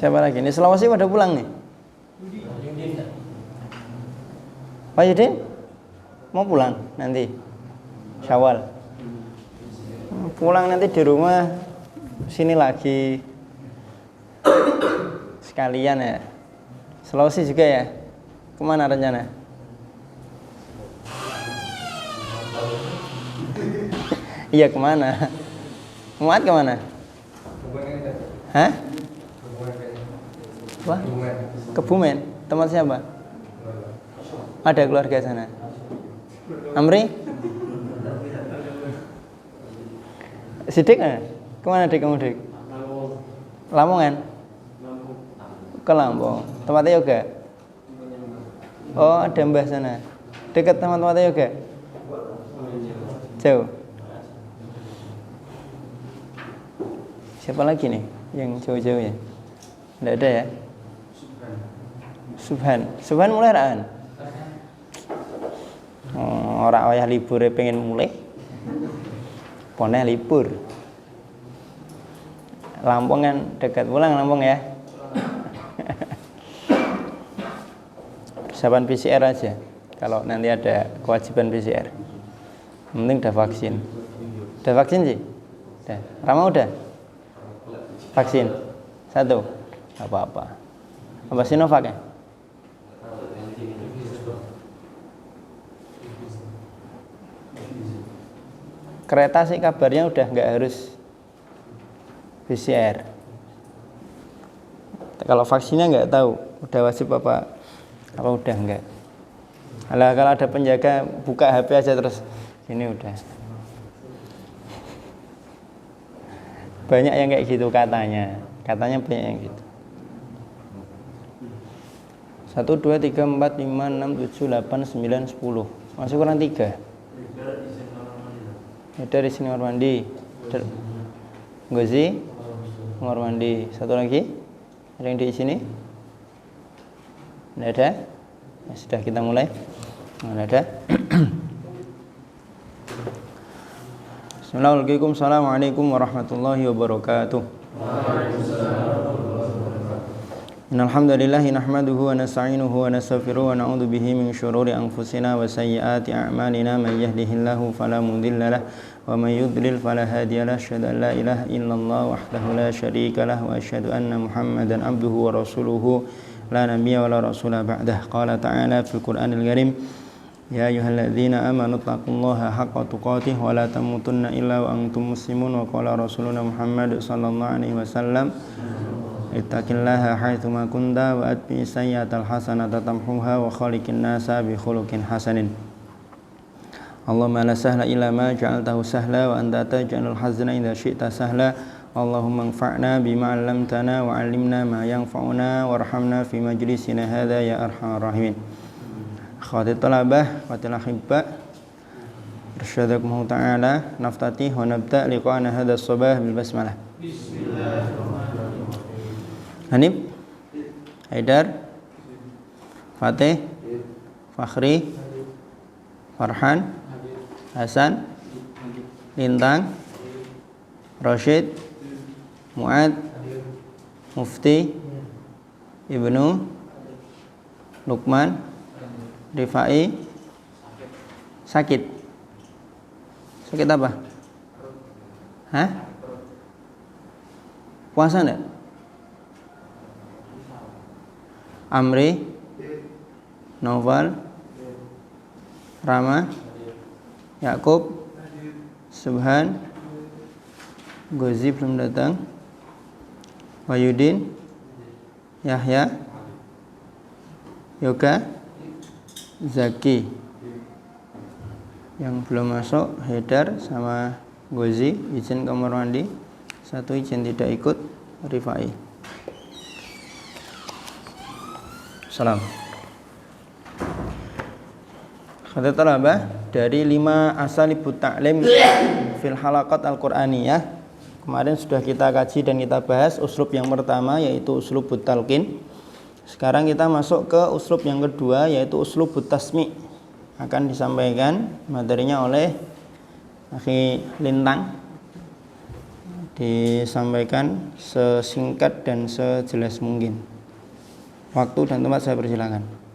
Siapa lagi? Ini Sulawesi pada pulang nih. Pak Yudin mau pulang nanti Syawal. Pulang nanti di rumah sini lagi sekalian ya. Sulawesi juga ya. Kemana rencana? Iya kemana? Muat kemana? Hah? Wah? Kebumen. Teman siapa? Ada keluarga sana. Amri? Sidik nggak? Kemana dik kamu dik? Lamongan? Ke Lampung. Tempatnya yoga? Oh ada mbah sana. Dekat tempat-tempatnya yoga? Jauh. Siapa lagi nih yang jauh-jauh ya? Tidak ada ya? Subhan mulai raan. Orang wayah libur pengen mulai. Poneh libur. Lampung kan dekat pulang Lampung ya. Persiapan PCR aja. Kalau nanti ada kewajiban PCR. Penting udah vaksin. Udah vaksin sih? Udah. Rama udah? Vaksin? 1? Apa-apa. Apa Sinovac ya? Kereta sih kabarnya udah nggak harus PCR. Kalau vaksinnya nggak tahu, udah wajib apa udah enggak. Kalau ada penjaga buka HP aja terus ini udah. Banyak yang kayak gitu katanya banyak yang gitu. 1, 2, 3, 4, 5, 6, 7, 8, 9, 10. Masih kurang 3. Ada di sini kamar mandi. Gozi kamar mandi. Satu lagi. Ada yang di sini? Tidak ada? Ya, sudah kita mulai. Tidak ada. Bismillahirrahmanirrahim. Assalamualaikum warahmatullahi wabarakatuh. Innal hamdalillah nahmaduhu wa nasta'inuhu wa nastaghfiruhu wa na'udzu bihi min shururi anfusina wa sayyiati a'malina may yahdihillahu fala mudilla lahu wa may yudlil fala hadiya lahu asyhadu an la ilaha illallah wahdahu la syarika lahu wa asyhadu anna muhammadan abduhu wa rasuluhu la nabiyya wa la rasula ba'dah. Qala ta'ala fil Qur'anil Karim ya ayyuhalladzina amanu taqullaha haqqa tuqatih wa la tamutunna illa wa antum muslimun wa qala rasuluna Muhammad sallallahu alaihi wasallam ittaqillaha haitsuma kunta wa atbi sayyi'atal hasanata tamhuha wa khaliqin nasa bi khuluqin hasanin. Allahumma la sahla illa ma ja'altahu sahla wa anta taj'alul hazna idza syi'ta sahla. Allahumma anfa'na bima 'allamtana wa 'allimna ma yanfa'una warhamna fi majlisina hadza ya arhamar rahimin. Akhwati talabah wa ahibbah irsyadakumullah ta'ala naftatih wa nabda liqa'ana hadha as-sabah bil basmalah. Bismillahirrahmanirrahim. Hanif, Haidar, Fatih, Fakhri, Farhan, Hasan, Lintang, Rashid, Mu'ad, Mufti, Ibnu, Lukman, Rifai. Sakit apa? Hah? Puasa enggak? Amri, Noval, Rama, Yakub, Subhan, Gozi belum datang, Wayudin, Yahya, Yoga, Zaki. Yang belum masuk Haidar sama Gozi izin kamar mandi. 1 izin tidak ikut, Rifai. Salam. Kata talabah dari 5 asalibut ta'lim fil halaqat al-Qur'aniyah. Kemarin sudah kita kaji dan kita bahas uslub yang pertama yaitu uslubut talqin. Sekarang kita masuk ke uslub yang kedua yaitu uslubut tasmi'. Akan disampaikan materinya oleh Akhi Lintang. disampaikan sesingkat dan sejelas mungkin. Waktu dan tempat saya persilakan.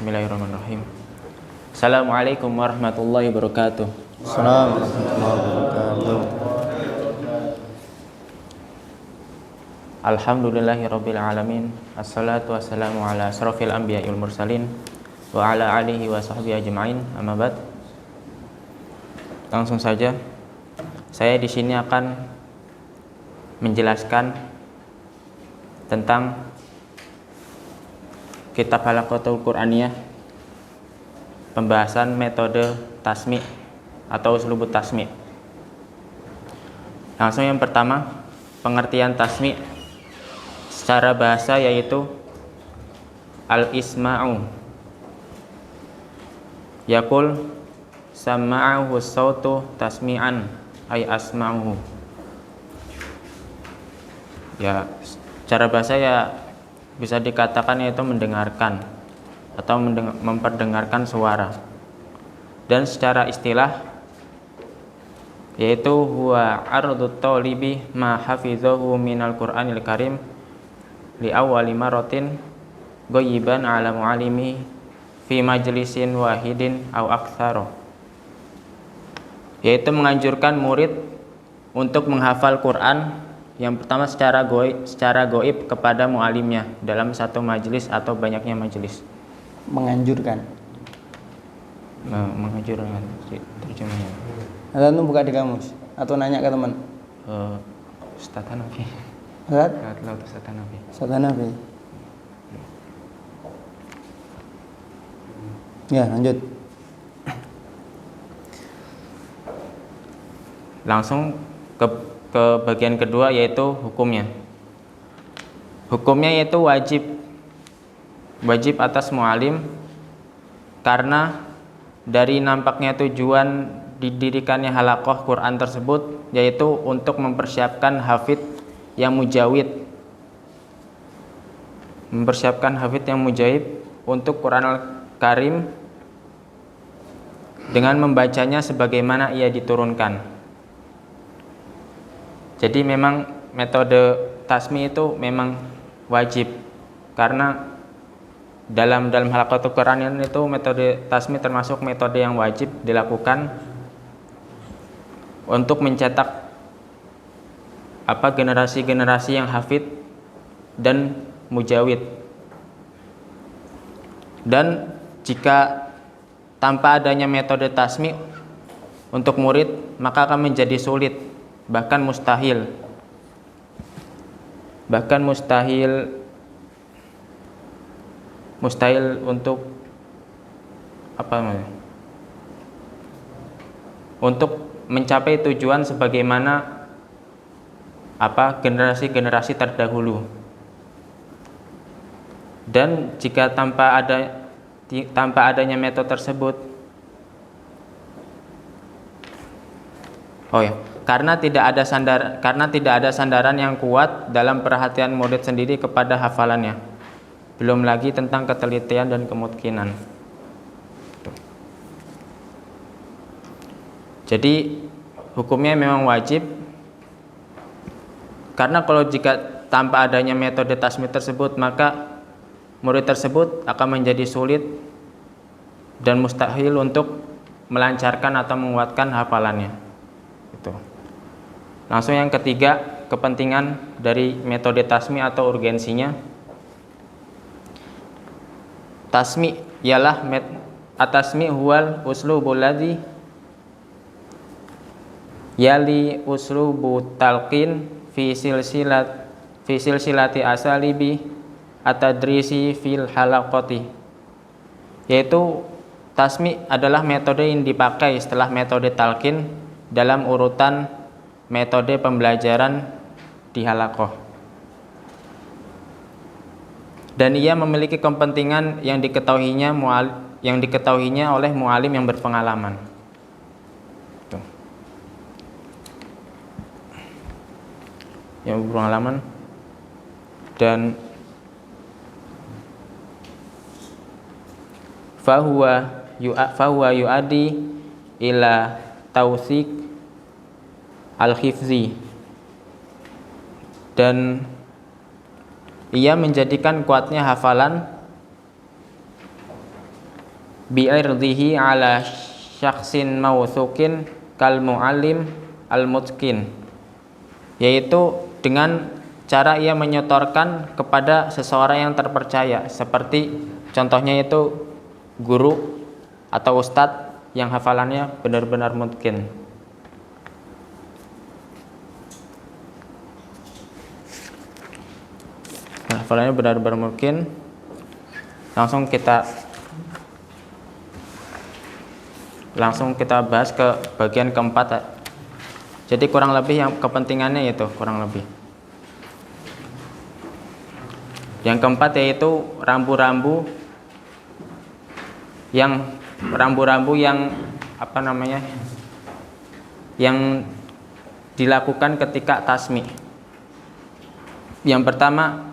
Bismillahirrahmanirrahim. Assalamualaikum warahmatullahi wabarakatuh. Assalamualaikum warahmatullahi wabarakatuh. Alhamdulillahirabbil alamin. Assalatu wassalamu ala asrofil anbiya'i wal mursalin wa ala alihi wa sahbihi ajma'in. Amma ba'd. Langsung saja, saya di sini akan menjelaskan tentang Kitab Halaqatul Qur'aniyah, pembahasan metode tasmi' atau uslubut tasmi'. Langsung yang pertama, pengertian tasmi' secara bahasa yaitu al-isma'u. Yaqul sama'ahu sautu tasmi'an ay asma'uhu. Ya, secara bahasa ya bisa dikatakan yaitu mendengarkan atau memperdengarkan suara. Dan secara istilah yaitu huwa ardut talibi ma hafizahu minal Qur'anil Karim li awwali maratin ghaiban ala muallimi fi majlisin wahidin au aktsara. Yaitu menganjurkan murid untuk menghafal Quran yang pertama secara goib kepada mualimnya dalam satu majelis atau banyaknya majelis. Menganjurkan. Menganjurkan terjemahnya. Atau buka di kamus atau nanya ke teman. Ustaz Hanafi. Ustaz Hanafi. Ustaz Hanafi. Ya, lanjut. Langsung ke bagian kedua yaitu hukumnya. Hukumnya yaitu wajib atas mualim karena dari nampaknya tujuan didirikannya halaqah Quran tersebut yaitu untuk mempersiapkan hafid yang mujawid. Mempersiapkan hafid yang mujawid untuk Quran Al-Karim dengan membacanya sebagaimana ia diturunkan. Jadi memang metode tasmi itu memang wajib karena dalam halaqatul Quran itu metode tasmi termasuk metode yang wajib dilakukan untuk mencetak generasi-generasi yang hafid dan mujawid. Dan jika tanpa adanya metode tasmi untuk murid maka akan menjadi sulit, bahkan mustahil untuk untuk mencapai tujuan sebagaimana generasi-generasi terdahulu. Dan jika tanpa adanya metode tersebut, karena tidak ada sandaran yang kuat dalam perhatian murid sendiri kepada hafalannya, belum lagi tentang ketelitian dan kemungkinan. Jadi hukumnya memang wajib karena kalau jika tanpa adanya metode tasmi tersebut maka murid tersebut akan menjadi sulit dan mustahil untuk melancarkan atau menguatkan hafalannya. Itu. Langsung yang ketiga, kepentingan dari metode tasmi atau urgensinya. Tasmi ialah atasmi huwal uslubul ladzi yali uslubu talqin fi silsilati asalibi atadrisi fil halaqati. Yaitu tasmi adalah metode yang dipakai setelah metode talqin dalam urutan metode pembelajaran di halaqah. dan ia memiliki kepentingan yang diketahuinya oleh mu'alim yang berpengalaman. Tuh. Yang berpengalaman dan fahuwa yu'adi ila tawsik al-hifzi, dan ia menjadikan kuatnya hafalan bi'irdihi ala syakhsin mawthukin kal mu'allim al-mutqin, yaitu dengan cara ia menyetorkan kepada seseorang yang terpercaya, seperti contohnya itu guru atau ustadz yang hafalannya benar-benar mutqin. Hafalannya benar-benar mungkin. Langsung kita bahas ke bagian keempat. Jadi kurang lebih yang kepentingannya itu kurang lebih. Yang keempat yaitu rambu-rambu yang yang dilakukan ketika tasmi. Yang pertama,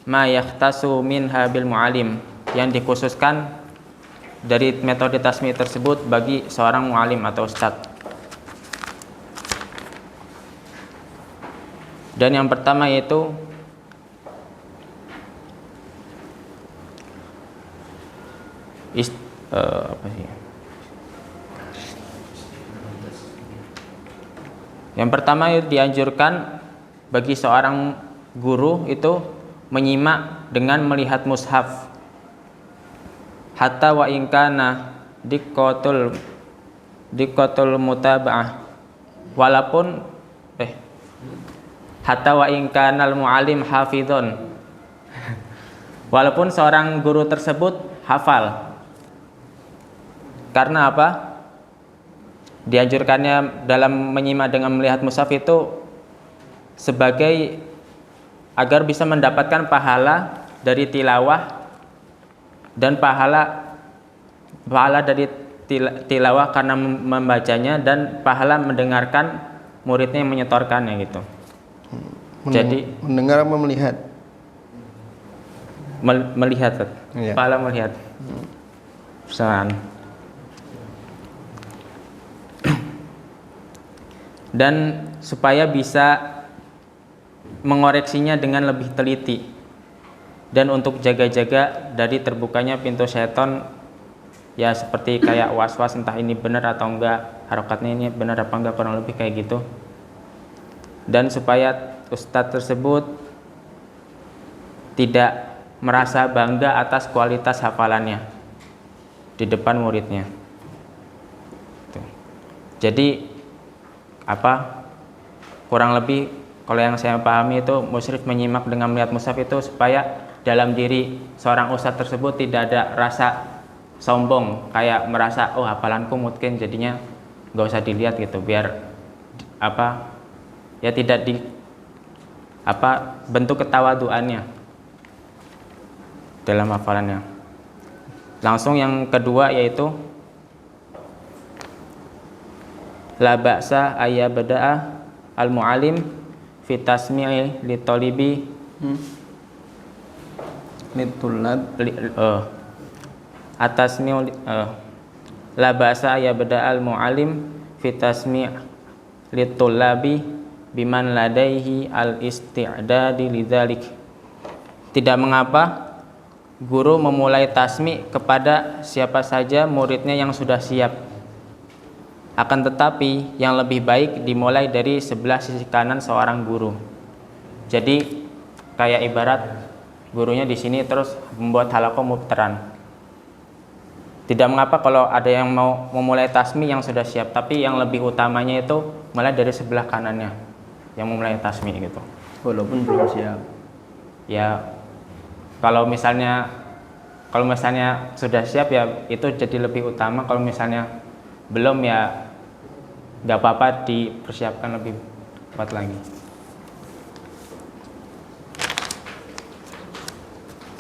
ma yahtasu minha bil mu'alim, yang dikhususkan dari metode tasmi tersebut bagi seorang mu'alim atau ustadz. Dan yang pertama yaitu Yang pertama dianjurkan bagi seorang guru itu menyimak dengan melihat mushaf, hatta wa in kana diqqatul mutaba'ah, walaupun hatta wa in kana al mu'allim hafidhun, walaupun seorang guru tersebut hafal. Karena apa? Dianjurkannya dalam menyimak dengan melihat mushaf itu sebagai agar bisa mendapatkan pahala dari tilawah dan pahala dari tilawah karena membacanya, dan pahala mendengarkan muridnya yang menyetorkannya gitu. Jadi mendengar apa melihat? Melihat, iya. Pahala melihat. Pesan. Dan supaya bisa mengoreksinya dengan lebih teliti, dan untuk jaga-jaga dari terbukanya pintu setan, ya seperti kayak was-was entah ini benar atau enggak, harokatnya ini benar apa enggak, kurang lebih kayak gitu. Dan supaya ustadz tersebut tidak merasa bangga atas kualitas hafalannya di depan muridnya. Jadi kurang lebih kalau yang saya pahami itu musyrif menyimak dengan melihat mushaf itu supaya dalam diri seorang ustadz tersebut tidak ada rasa sombong, kayak merasa oh hafalanku mungkin jadinya nggak usah dilihat gitu, biar ya tidak bentuk ketawaduannya dalam hafalannya. Langsung yang kedua yaitu la ba'sa ayyabda'a al-mu'alim fi tasmi'i li talibi atasmi'u la ba'sa ayyabda'a al-mu'alim fi tasmi' li tulabi biman ladaihi al-isti'dadi lidzalik. Tidak mengapa guru memulai tasmi' kepada siapa saja muridnya yang sudah siap. Akan tetapi yang lebih baik dimulai dari sebelah sisi kanan seorang guru. Jadi kayak ibarat gurunya di sini terus membuat halaqah mubtaran. Tidak mengapa kalau ada yang mau memulai tasmi yang sudah siap, tapi yang lebih utamanya itu mulai dari sebelah kanannya yang memulai tasmi gitu. Walaupun belum siap. Ya kalau misalnya sudah siap ya itu jadi lebih utama. Kalau misalnya belum ya nggak apa-apa, dipersiapkan lebih cepat lagi.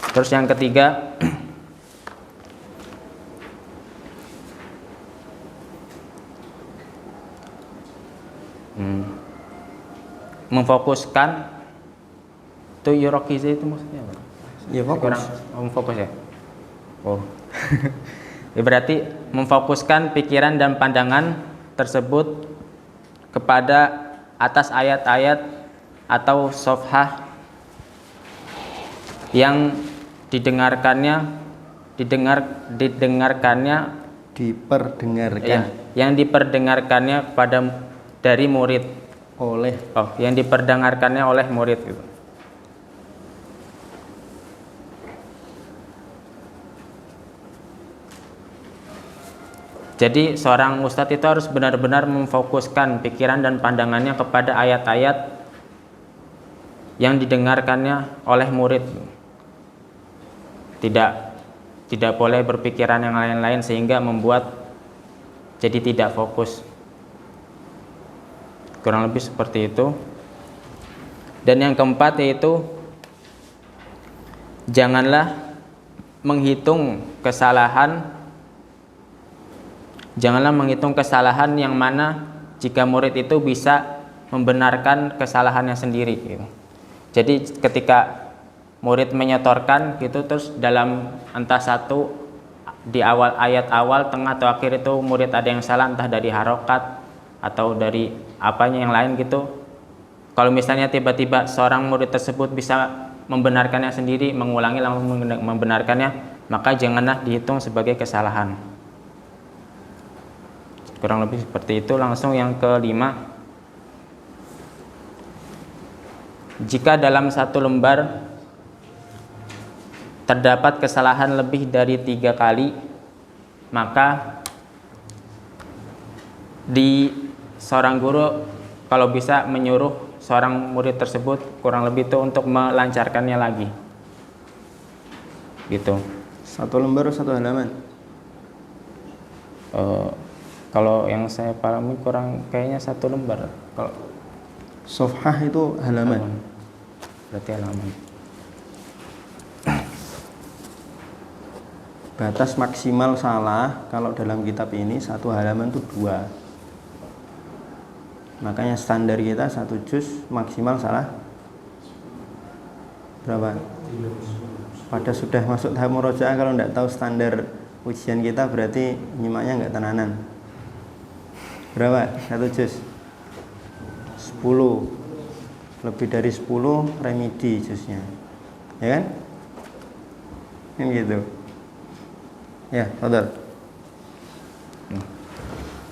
Terus yang ketiga, memfokuskan itu yurokize itu maksudnya apa? Ya fokus. Kurang memfokus ya. Oh. Ya, berarti memfokuskan pikiran dan pandangan tersebut kepada atas ayat-ayat atau sofhah yang diperdengarkannya ya, yang diperdengarkannya pada dari murid yang diperdengarkannya oleh murid gitu. Jadi seorang ustadz itu harus benar-benar memfokuskan pikiran dan pandangannya kepada ayat-ayat yang didengarkannya oleh murid. Tidak boleh berpikiran yang lain-lain sehingga membuat jadi tidak fokus. Kurang lebih seperti itu. Dan yang keempat yaitu janganlah menghitung kesalahan yang mana jika murid itu bisa membenarkan kesalahannya sendiri gitu. Jadi ketika murid menyetorkan gitu, terus dalam entah satu di awal ayat awal, tengah atau akhir itu murid ada yang salah, entah dari harokat atau dari apanya yang lain gitu. Kalau misalnya tiba-tiba seorang murid tersebut bisa membenarkannya sendiri, mengulangi langsung membenarkannya, maka janganlah dihitung sebagai kesalahan. Kurang lebih seperti itu. Langsung yang kelima, jika dalam satu lembar terdapat kesalahan lebih dari 3 kali, maka di seorang guru kalau bisa menyuruh seorang murid tersebut kurang lebih itu untuk melancarkannya lagi gitu. Satu lembar satu halaman. Kalau yang saya pahami kurang kayaknya satu lembar. Kalau sofhah itu halaman. Berarti halaman. Batas maksimal salah kalau dalam kitab ini satu halaman itu 2. Makanya standar kita 1 juz maksimal salah berapa? Pada sudah masuk tahap murojaah, kalau tidak tahu standar ujian kita berarti nyimaknya nggak tenanan. Berapa? 1 juz 10. Lebih dari 10 remedi juznya, ya kan? Kan gitu. Ya, betul.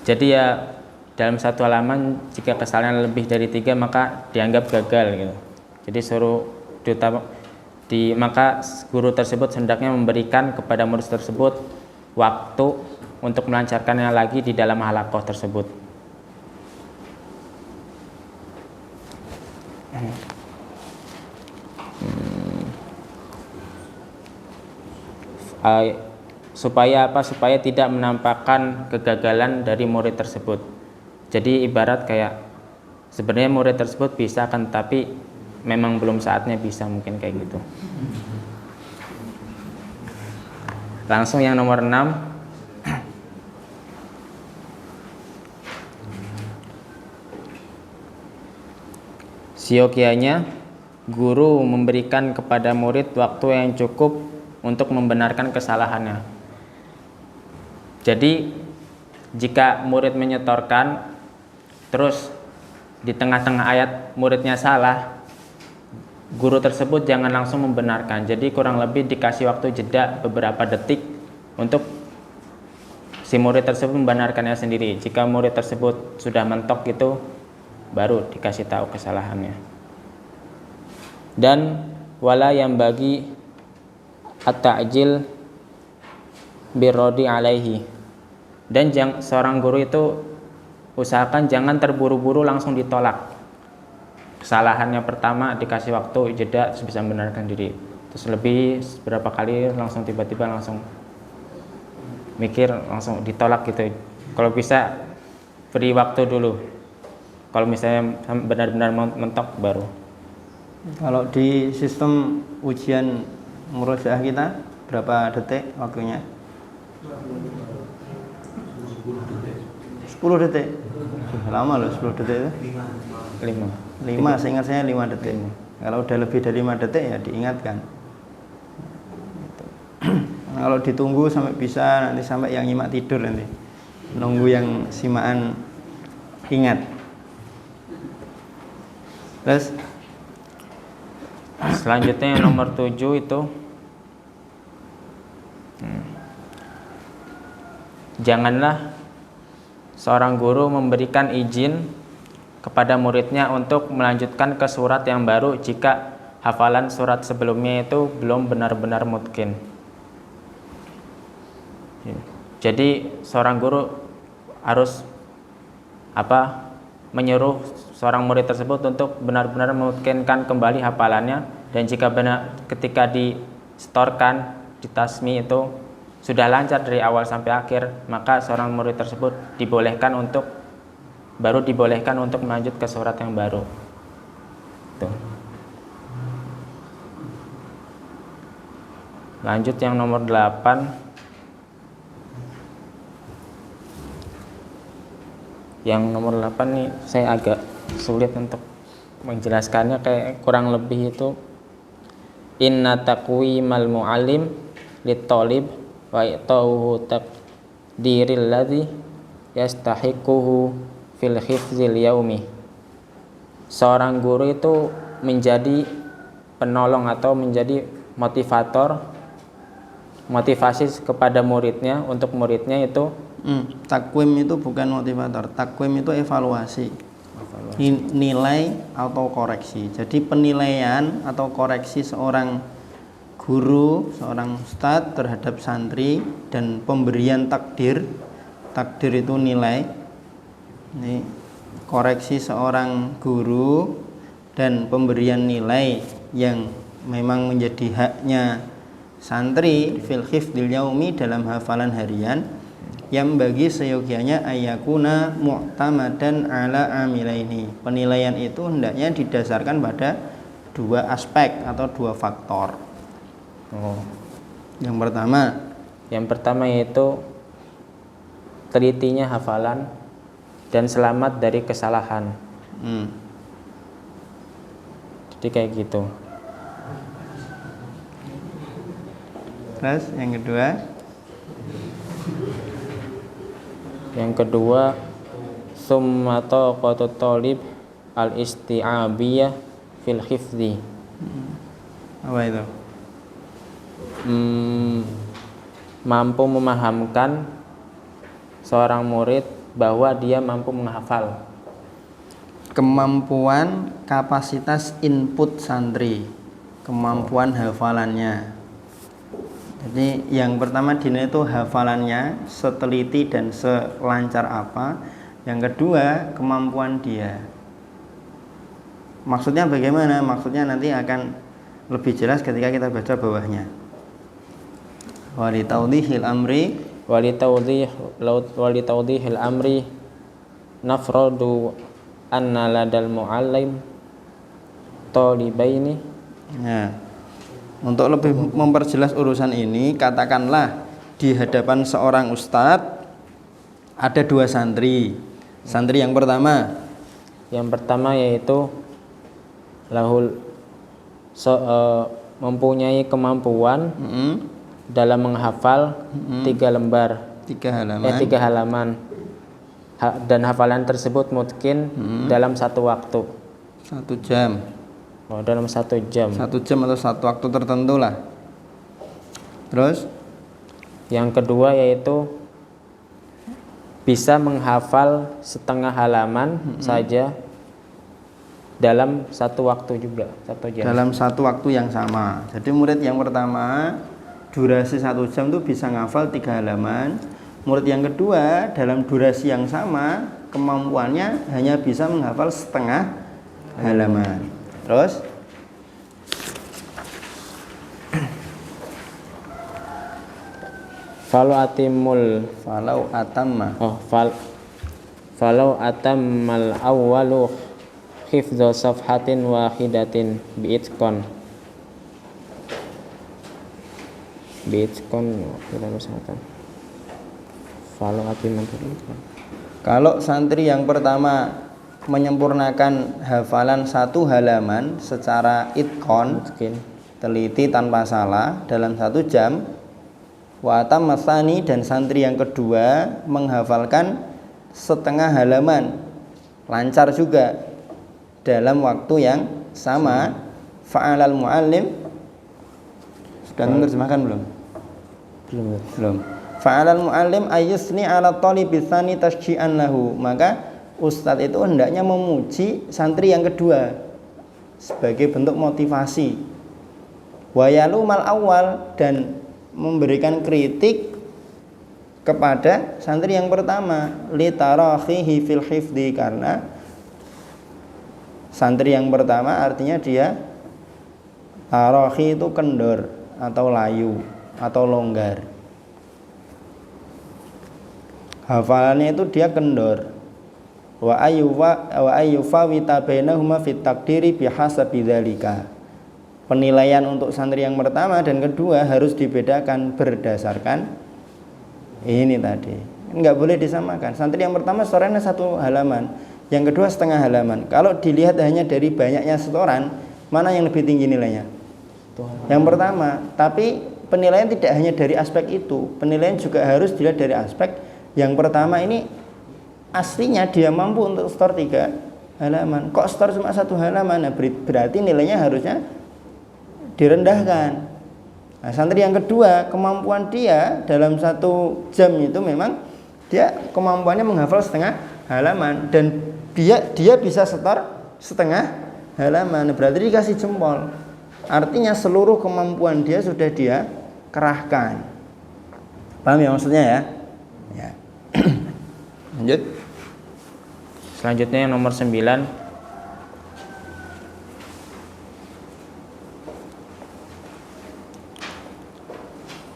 Jadi ya dalam satu halaman jika kesalahan lebih dari 3 maka dianggap gagal gitu. Jadi maka guru tersebut hendaknya memberikan kepada murid tersebut waktu untuk melancarkannya lagi di dalam halaqah tersebut. Supaya apa? Supaya tidak menampakkan kegagalan dari murid tersebut. Jadi ibarat kayak sebenarnya murid tersebut bisa kan, tapi memang belum saatnya bisa, mungkin kayak gitu. Langsung yang nomor 6. Siokianya guru memberikan kepada murid waktu yang cukup untuk membenarkan kesalahannya. Jadi jika murid menyetorkan terus di tengah-tengah ayat muridnya salah, guru tersebut jangan langsung membenarkan. Jadi kurang lebih dikasih waktu jeda beberapa detik untuk si murid tersebut membenarkannya sendiri. Jika murid tersebut sudah mentok gitu, baru dikasih tahu kesalahannya. Dan wala yang bagi at-ta'jil birrodi alaihi. Dan seorang guru itu usahakan jangan terburu-buru langsung ditolak. Kesalahannya pertama dikasih waktu jeda terus bisa membenarkan diri. Terus lebih beberapa kali langsung tiba-tiba langsung mikir langsung ditolak gitu. Kalau bisa beri waktu dulu. Kalau misalnya benar-benar mentok baru. Kalau di sistem ujian murojaah kita berapa detik waktunya? 10 detik. Lama loh 10 detik itu. 5 seingat saya 5 detik. Kalau udah lebih dari 5 detik ya diingatkan. Kalau ditunggu sampai bisa nanti sampai yang nyimak tidur nanti. Nunggu yang simaan ingat. Terus selanjutnya yang nomor 7 itu janganlah seorang guru memberikan izin kepada muridnya untuk melanjutkan ke surat yang baru jika hafalan surat sebelumnya itu belum benar-benar mutqin. Jadi seorang guru harus menyuruh seorang murid tersebut untuk benar-benar memutkinkan kembali hafalannya, dan jika benar ketika disetorkan di tasmi itu sudah lancar dari awal sampai akhir, maka seorang murid tersebut dibolehkan untuk melanjut ke surat yang baru. Tuh. Lanjut yang nomor 8. Yang nomor 8 nih saya agak sulit untuk menjelaskannya, kayak kurang lebih itu inna taqwimal muallim lit-talib wa i'tauhu taqdiril ladzi yastahiquhu fil hifzil yaumi. Seorang guru itu menjadi penolong atau menjadi motivasi kepada muridnya, untuk muridnya itu takwim itu bukan motivator, takwim itu evaluasi. Nilai atau koreksi. Jadi penilaian atau koreksi seorang guru, seorang ustadz terhadap santri, dan pemberian takdir itu nilai. Ini koreksi seorang guru dan pemberian nilai yang memang menjadi haknya santri fil hifdzil yaumi, dalam hafalan harian, yang bagi seyogianya ayakuna mu'tamadan ala amilaini. Penilaian itu hendaknya didasarkan pada 2 aspek atau 2 faktor. Yang pertama yaitu telitinya hafalan dan selamat dari kesalahan. Jadi kayak gitu. Terus yang kedua summa taqatut talib al-isti'abiyah fil hifdzi. Apa itu? Mampu memahamkan seorang murid bahwa dia mampu menghafal. Kemampuan kapasitas input santri, kemampuan hafalannya. Jadi yang pertama dinilai itu hafalannya seteliti dan selancar apa. Yang kedua kemampuan dia. Maksudnya bagaimana? Maksudnya nanti akan lebih jelas ketika kita baca bawahnya. Walitawdihil amri nafradu anna ladal muallim talibaini. Nah, untuk lebih memperjelas urusan ini, katakanlah di hadapan seorang ustadz ada 2 santri. Santri yang pertama yaitu mempunyai kemampuan dalam menghafal 3 lembar, 3 halaman, dan hafalan tersebut mungkin dalam 1 waktu, 1 jam. Dalam 1 jam. 1 jam atau 1 waktu tertentu lah. Terus yang kedua yaitu bisa menghafal setengah halaman saja dalam 1 waktu juga, 1 jam. Dalam 1 waktu yang sama. Jadi murid yang pertama durasi 1 jam tuh bisa menghafal 3 halaman. Murid yang kedua dalam durasi yang sama kemampuannya hanya bisa menghafal setengah halaman. Terus falau atammal awwalu hifdzu safhatin wahidatin biitqan. Bitcoin kita misalkan. Kalau Kalau santri yang pertama menyempurnakan hafalan satu halaman secara itqon, teliti tanpa salah dalam 1 jam, wa atamma tsani, dan santri yang kedua menghafalkan setengah halaman lancar juga dalam waktu yang sama, fa'alal muallim, sudah menerjemahkan belum? Belum. Fa'alal muallim ayyusni ala talibi tsani tashji'an lahu, maka ustadz itu hendaknya memuji santri yang kedua sebagai bentuk motivasi. Wa yalumal awal, dan memberikan kritik kepada santri yang pertama, li tarakhihi fil hifdi, karena santri yang pertama artinya dia tarakhi itu kendor atau layu atau longgar, hafalannya itu dia kendor. Wa ayyufa wita bainahuma fit takdiri bihasabi dzalika, penilaian untuk santri yang pertama dan kedua harus dibedakan berdasarkan ini tadi, enggak boleh disamakan. Santri yang pertama setorannya 1 halaman, yang kedua setengah halaman. Kalau dilihat hanya dari banyaknya setoran, mana yang lebih tinggi nilainya? Yang pertama. Tapi penilaian tidak hanya dari aspek itu, penilaian juga harus dilihat dari aspek yang pertama ini aslinya dia mampu untuk setor 3 halaman. Kok setor cuma 1 halaman? Nah, berarti nilainya harusnya direndahkan. Nah, santri yang kedua, kemampuan dia dalam 1 jam itu memang dia kemampuannya menghafal setengah halaman, dan dia bisa setor setengah halaman, berarti dikasih jempol. Artinya seluruh kemampuan dia sudah dia kerahkan. Paham ya maksudnya ya? Ya. Lanjut. Selanjutnya yang nomor 9,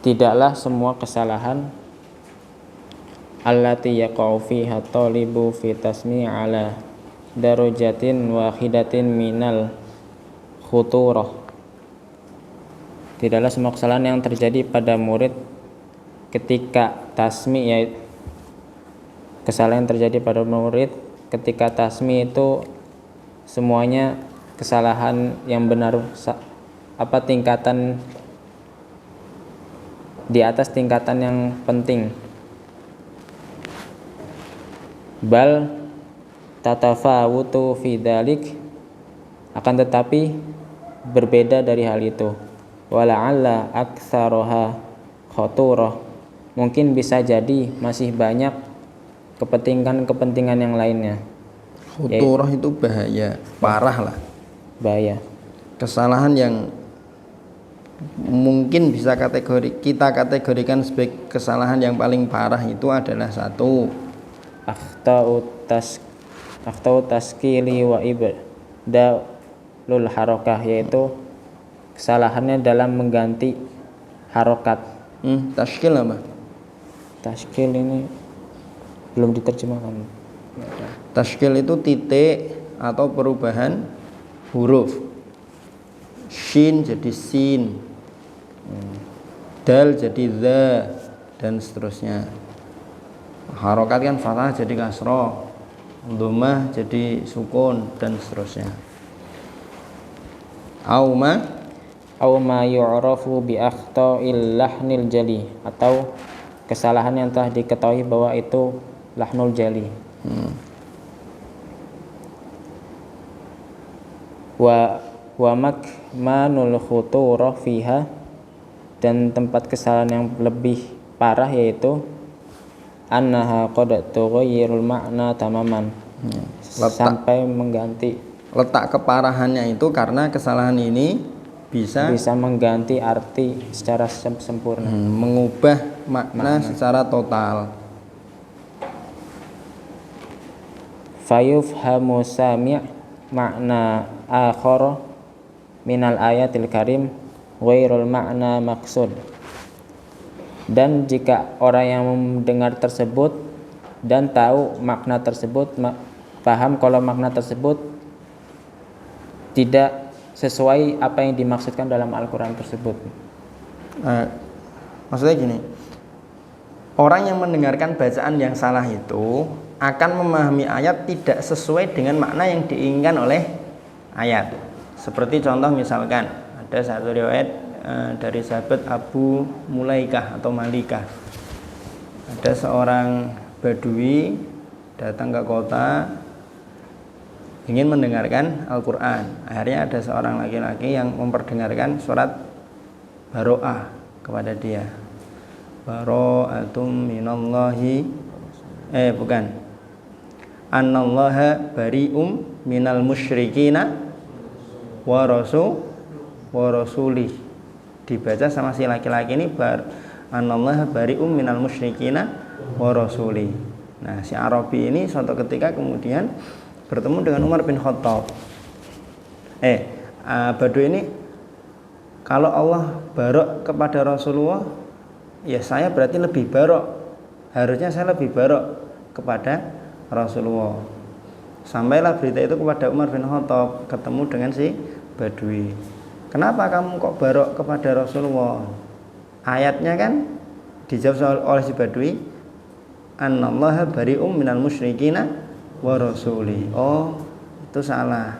tidaklah semua kesalahan allati yaqa'u fiha talibu fi tasmi' ala darajatin wahidatin minal khuturah. Tidaklah semua kesalahan yang terjadi pada murid ketika tasmi', yaitu kesalahan yang terjadi pada murid ketika tasmi' itu semuanya kesalahan yang benar, tingkatan di atas tingkatan yang penting. Bal tatafawutu fi dzalik, akan tetapi berbeda dari hal itu. Wala'alla aktsaroha khaturah, mungkin bisa jadi masih banyak kepentingan yang lainnya. Khuturah itu bahaya, parah lah. Bahaya. Kesalahan yang mungkin bisa kita kategorikan sebagai kesalahan yang paling parah itu adalah 1, akhtau taskili wa ibdalul harakah, yaitu kesalahannya dalam mengganti harokat. Tashkil apa? Tashkil ini belum diterjemahkan. Tashkil itu titik atau perubahan huruf. Shin jadi sin, dal jadi za, dan seterusnya. Harokat kan fathah jadi kasroh, dhammah jadi sukun, dan seterusnya. Au ma yu'rafu bi akhta'il lahnil jali, atau kesalahan yang telah diketahui bahwa itu lahnul jali. Wa makmanul khuturah fiha, dan tempat kesalahan yang lebih parah yaitu annaha qad tughayyirul ma'na tamaman, sampai mengganti. Letak keparahannya itu karena kesalahan ini bisa mengganti arti secara sempurna, mengubah makna secara total. Fayufhamu sami' makna akhar minal ayatil karim ghairul makna maksud, dan jika orang yang mendengar tersebut dan tahu makna tersebut, paham kalau makna tersebut tidak sesuai apa yang dimaksudkan dalam Al-Quran tersebut. Maksudnya gini, orang yang mendengarkan bacaan yang salah itu akan memahami ayat tidak sesuai dengan makna yang diinginkan oleh ayat. Seperti contoh misalkan ada satu riwayat dari sahabat Abu Mulaikah atau Malikah. Ada seorang badui datang ke kota ingin mendengarkan Al-Quran. Akhirnya ada seorang laki-laki yang memperdengarkan surat Baro'ah kepada dia. Baro'atum minallahi bukan annallaha bari'um minal musyrikina wa rasulih. Dibaca sama si laki-laki ini annallaha bari'um minal musyrikina wa rasulih. Nah, si Arabi ini suatu ketika kemudian bertemu dengan Umar bin Khattab. Badui ini, kalau Allah barok kepada Rasulullah, ya saya berarti lebih barok. Harusnya saya lebih barok kepada Rasulullah. Sampailah berita itu kepada Umar bin Khattab, ketemu dengan si badui. Kenapa kamu kok barok kepada Rasulullah? Ayatnya kan dijawab oleh si badui, annallaha bari'um minal musyrikina wa rasuli. Oh, itu salah.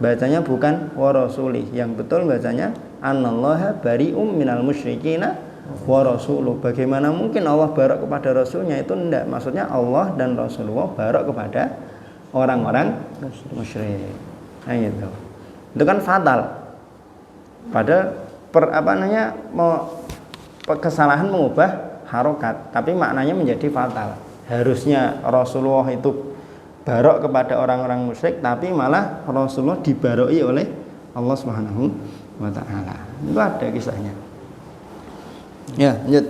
Bacanya bukan wa rasuli. Yang betul bacanya annallaha bari'um minal musyrikina wa rasuluh. Bagaimana mungkin Allah barok kepada Rasulnya? Itu enggak. Maksudnya Allah dan Rasulullah barok kepada orang-orang musyrik. Nah gitu. Itu kan fatal. Padahal kesalahan mengubah harokat, tapi maknanya menjadi fatal. Harusnya Rasulullah itu barok kepada orang-orang musyrik, tapi malah Rasulullah dibaroi oleh Allah Subhanahu wa taala. Itu ada kisahnya. Ya, lanjut.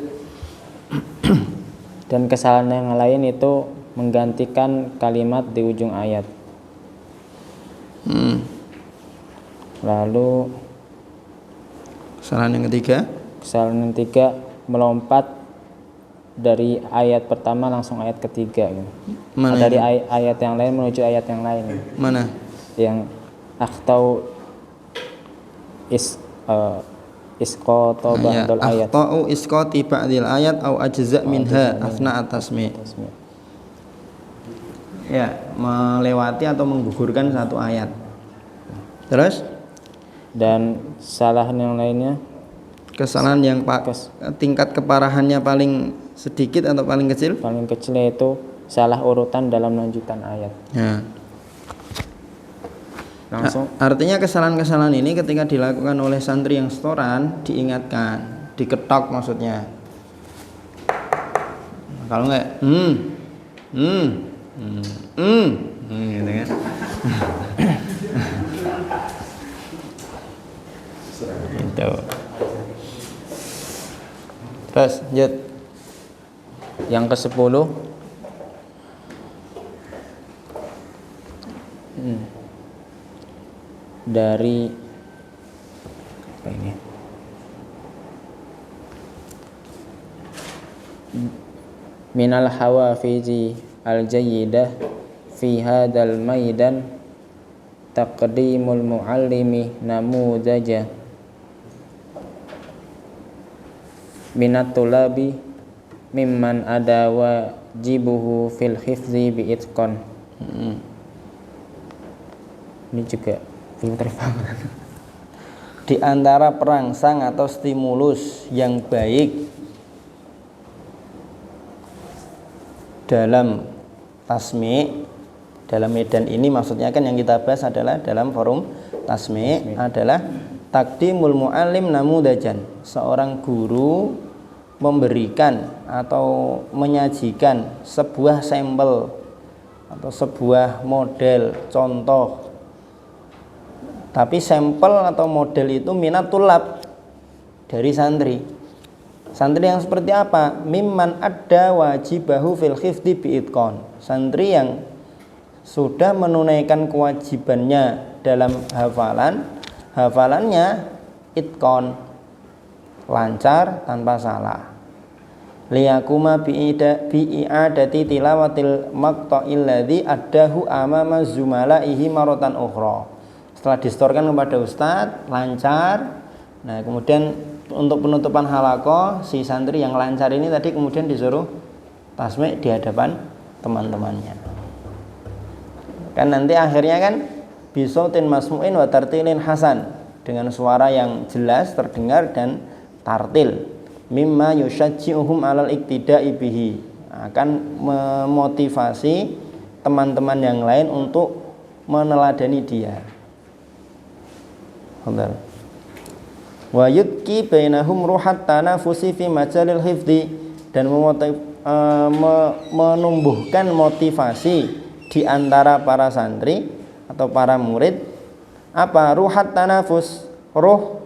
Dan kesalahan yang lain itu menggantikan kalimat di ujung ayat. Lalu kesalahan yang ketiga melompat dari ayat pertama langsung ayat ketiga gitu. Mana dari ini? Ayat yang lain menuju ayat yang lain. Mana? Yang akhtau isqata ba'dal ayat. Akhtau isqati ba'dil ayat au ajza' minha asna at-tasmi'. Ya, melewati atau menggugurkan satu ayat. Terus? Dan kesalahan yang lainnya, kesalahan yang tingkat keparahannya paling sedikit atau paling kecil? Paling kecil yaitu salah urutan dalam lanjutan ayat. Ya. Langsung. Artinya kesalahan-kesalahan ini ketika dilakukan oleh santri yang setoran diingatkan, diketok maksudnya. Kalau enggak, gitu kan. Gitu. Terus lanjut. Yang ke-10 dari apa ini? Minal hawafizi al-jayyidah fi hadzal maidan taqdimul muallimi namudaja minat tulabi mimman ada wajibuhu fil hifzi bi itqan. Ini juga belum terpaham. Di antara perangsang atau stimulus yang baik dalam tasmi', dalam medan ini maksudnya kan yang kita bahas adalah dalam forum tasmi' adalah taqdimul muallim namudajan. Seorang guru memberikan atau menyajikan sebuah sampel atau sebuah model contoh, tapi sampel atau model itu minatul lab dari santri. Santri yang seperti apa? Mimman adda wajibahu fil khifdi bi'itqan. Santri yang sudah menunaikan kewajibannya dalam hafalannya itqan, lancar tanpa salah. Liyakuma bi'i'adati tilawatil maqta'il ladzi addahu amama zumalaihi maratan ukhra. Setelah distorkan kepada ustadz lancar, nah kemudian untuk penutupan halaqah, si santri yang lancar ini tadi kemudian disuruh tasmi' di hadapan teman-temannya. Kan nanti akhirnya kan bisautin masmu'in wa tartilin hasan, dengan suara yang jelas terdengar dan tartil, mimma yusyajji'uhum 'alal iktida'i bihi, akan memotivasi teman-teman yang lain untuk meneladani dia. Benar. Wa yutki bainahum ruhat tanafusi fi majalil hifdzi, dan menumbuhkan motivasi di antara para santri atau para murid. Apa? Ruhat tanafus. Ruh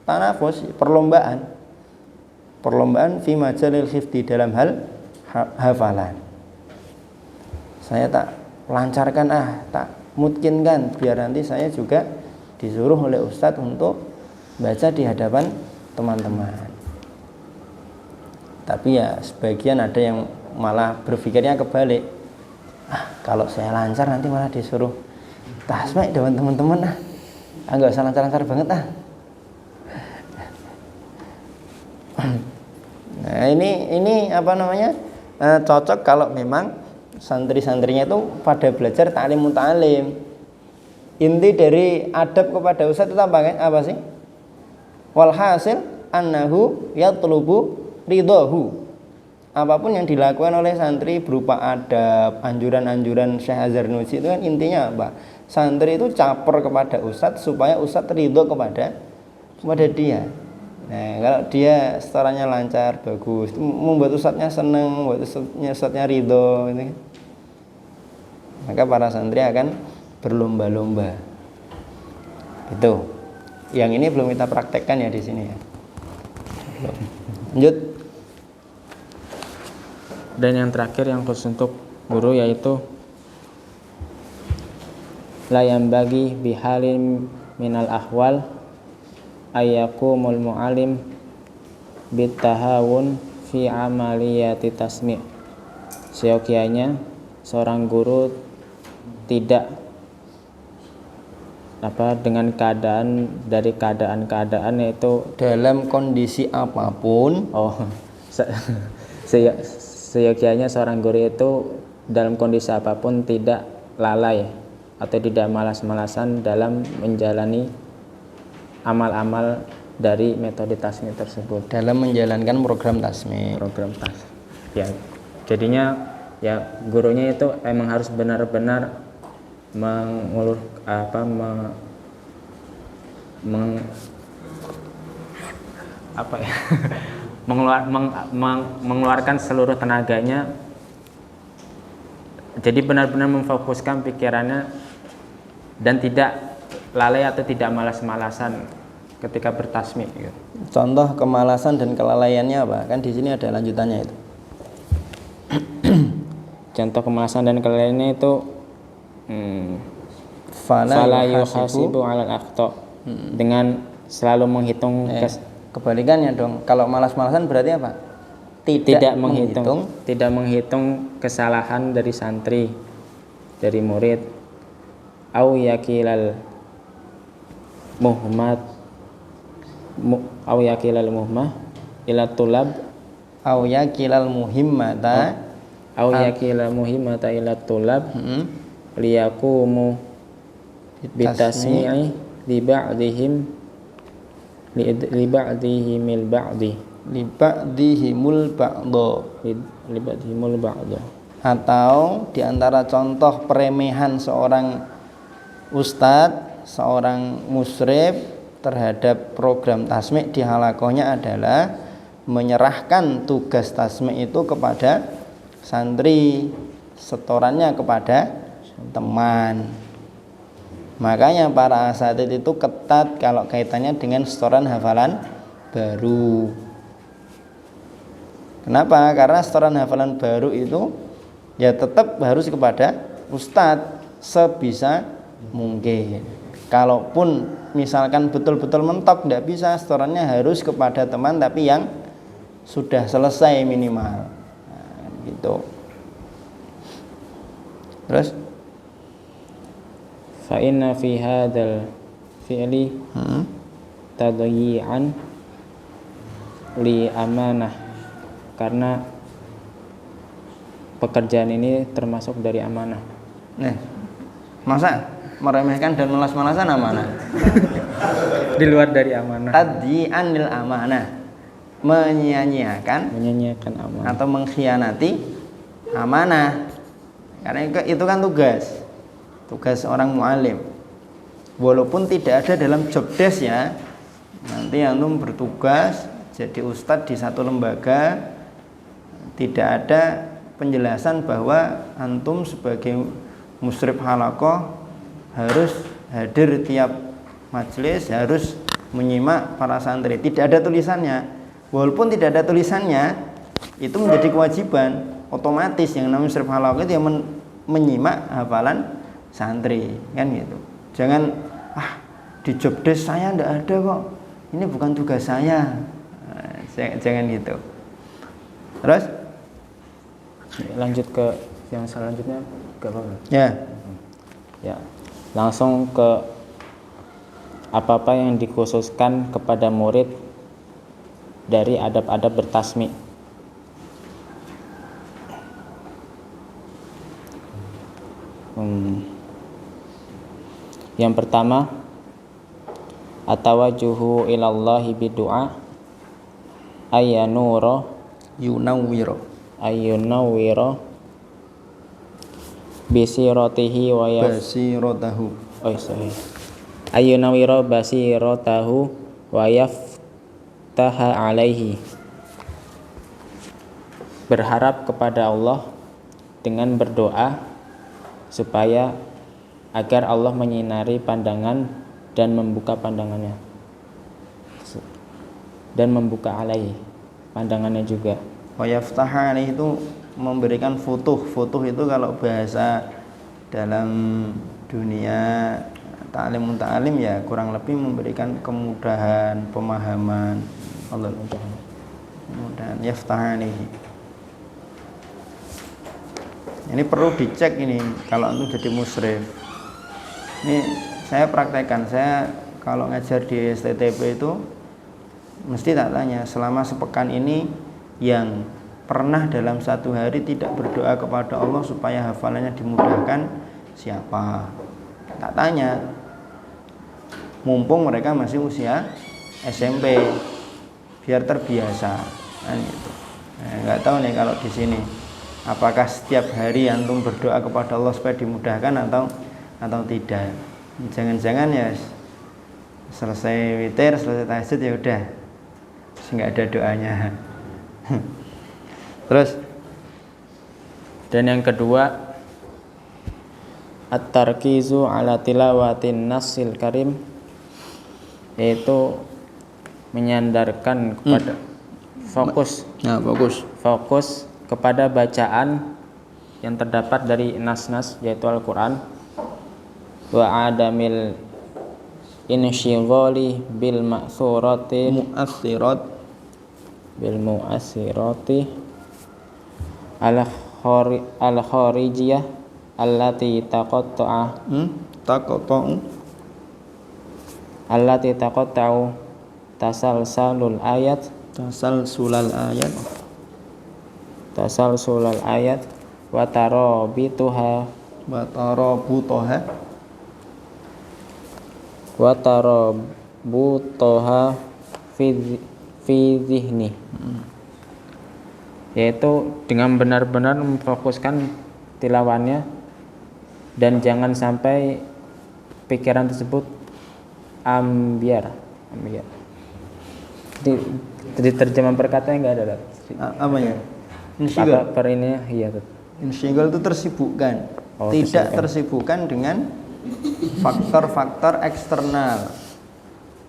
tanafus, perlombaan fi majalil hifdzi, dalam hal hafalan. Saya tak lancarkan, tak mungkinkan, biar nanti saya juga disuruh oleh ustadz untuk baca di hadapan teman-teman. Tapi ya sebagian ada yang malah berpikirnya kebalik. Kalau saya lancar nanti malah disuruh tasmi' depan teman-teman. Enggak usah lancar-lancar banget . Nah, ini apa namanya? Cocok kalau memang santri-santrinya itu pada belajar ta'lim muta'alim. Inti dari adab kepada ustadz itu apa sih? Walhasil annahu yatlubu ridahu. Apapun yang dilakukan oleh santri berupa adab, anjuran-anjuran Syekh Azhar Nursi itu kan intinya apa? Santri itu caper kepada ustadz supaya ustadz ridho kepada dia. Nah, kalau dia setorannya lancar, bagus, itu membuat ustadznya senang, membuat ustadznya ridho, gitu. Maka para santri akan berlomba-lomba. Itu. Yang ini belum kita praktekkan ya di sini ya. Lanjut. Dan yang terakhir yang khusus untuk guru yaitu la yambagi bihalin minal ahwal ayyakumul mu'alim bitahawun fi amaliyati tasmi'. Seyogianya seorang guru tidak dengan keadaan yaitu dalam kondisi apapun. Seyogianya seorang guru itu dalam kondisi apapun tidak lalai atau tidak malas-malasan dalam menjalani amal-amal dari metode tasmi' tersebut, dalam menjalankan program tasmi'. Ya, jadinya ya gurunya itu emang harus benar-benar mengeluarkan seluruh tenaganya, jadi benar-benar memfokuskan pikirannya dan tidak lalai atau tidak malas-malasan ketika bertasmi'. Contoh kemalasan dan kelalaiannya apa? Kan di sini ada lanjutannya itu. Contoh kemalasan dan kelalaiannya itu fala yuhasibu 'alal akhta, dengan selalu menghitung kebalikannya dong. Kalau malas-malasan berarti apa? Tidak menghitung kesalahan dari santri, dari murid. Au yakilal muhmah ila tulab, au yakilal muhimmata ila tulab liyakumu bitasmi'i li ba'dihimul ba'do. Atau diantara contoh peremehan seorang ustadz, seorang musyrif terhadap program tasmi' di halaqahnya adalah menyerahkan tugas tasmi' itu kepada santri, setorannya kepada teman. Makanya para asatid itu ketat kalau kaitannya dengan setoran hafalan baru. Kenapa? Karena setoran hafalan baru itu ya tetap harus kepada ustadz sebisa mungkin. Kalaupun misalkan betul-betul mentok, tidak bisa, setorannya harus kepada teman tapi yang sudah selesai minimal. Nah, gitu. Terus fa inna fi hadzal fi'li tadayyi'an li amanah, karena pekerjaan ini termasuk dari amanah. Nah, masa meremehkan dan melas-malasan amanah? Di luar dari amanah. Tadyi'anil amanah, menyia-nyiakan amanah atau mengkhianati amanah. Karena itu kan tugas orang mu'alim. Walaupun tidak ada dalam job desk ya, nanti antum bertugas jadi ustadz di satu lembaga, tidak ada penjelasan bahwa antum sebagai musyrif halaqah harus hadir tiap majelis, harus menyimak para santri. Tidak ada tulisannya. Walaupun tidak ada tulisannya, itu menjadi kewajiban otomatis yang namanya musyrif halaqah itu yang menyimak hafalan santri, kan gitu. Jangan di job desk saya enggak ada kok, ini bukan tugas saya. Jangan gitu. Terus lanjut ke yang selanjutnya, ke apa? Ya, langsung ke apa-apa yang dikhususkan kepada murid dari adab-adab bertasmi. Yang pertama, atawajuhu ilallahi bidu'a ayunawwiro bisiratihi wa basiratahu. Ayunawwiro basiratahu wa yaftaha alaihi. Berharap kepada Allah dengan berdoa supaya agar Allah menyinari pandangan dan membuka pandangannya, dan membuka alaihi, pandangannya juga. Wa yaftaha alaihi itu memberikan futuh itu kalau bahasa dalam dunia ta'lim ya kurang lebih memberikan kemudahan pemahaman. Allah kemudahan yaftaha alaihi. Ini perlu dicek ini kalau itu jadi musyrif. Ini saya praktekkan, saya kalau ngajar di STTP itu mesti tak tanya, selama sepekan ini yang pernah dalam satu hari tidak berdoa kepada Allah supaya hafalannya dimudahkan siapa? Tak tanya. Mumpung mereka masih usia SMP, biar terbiasa kan gitu. Nggak tahu nih kalau di sini apakah setiap hari antum berdoa kepada Allah supaya dimudahkan atau tidak. Jangan-jangan ya selesai witir, selesai tahajud ya udah nggak ada doanya. Terus, dan yang kedua, at-tarkizu ala tilawatin nasil karim, yaitu menyandarkan kepada fokus kepada bacaan yang terdapat dari nas-nas, yaitu Al-Quran, wa adamil insyighali bil ma'surati al-kharijiyah allati taqatta'u tasalsulal ayat wa tarabutaha fi zihni, yaitu dengan benar-benar memfokuskan tilawannya dan jangan sampai pikiran tersebut ambiar. Di terjemahan perkataannya nggak ada. Apanya? Insyigal. Per ini iya. Insyigal itu tersibukkan. Tidak tersibukkan dengan faktor-faktor eksternal.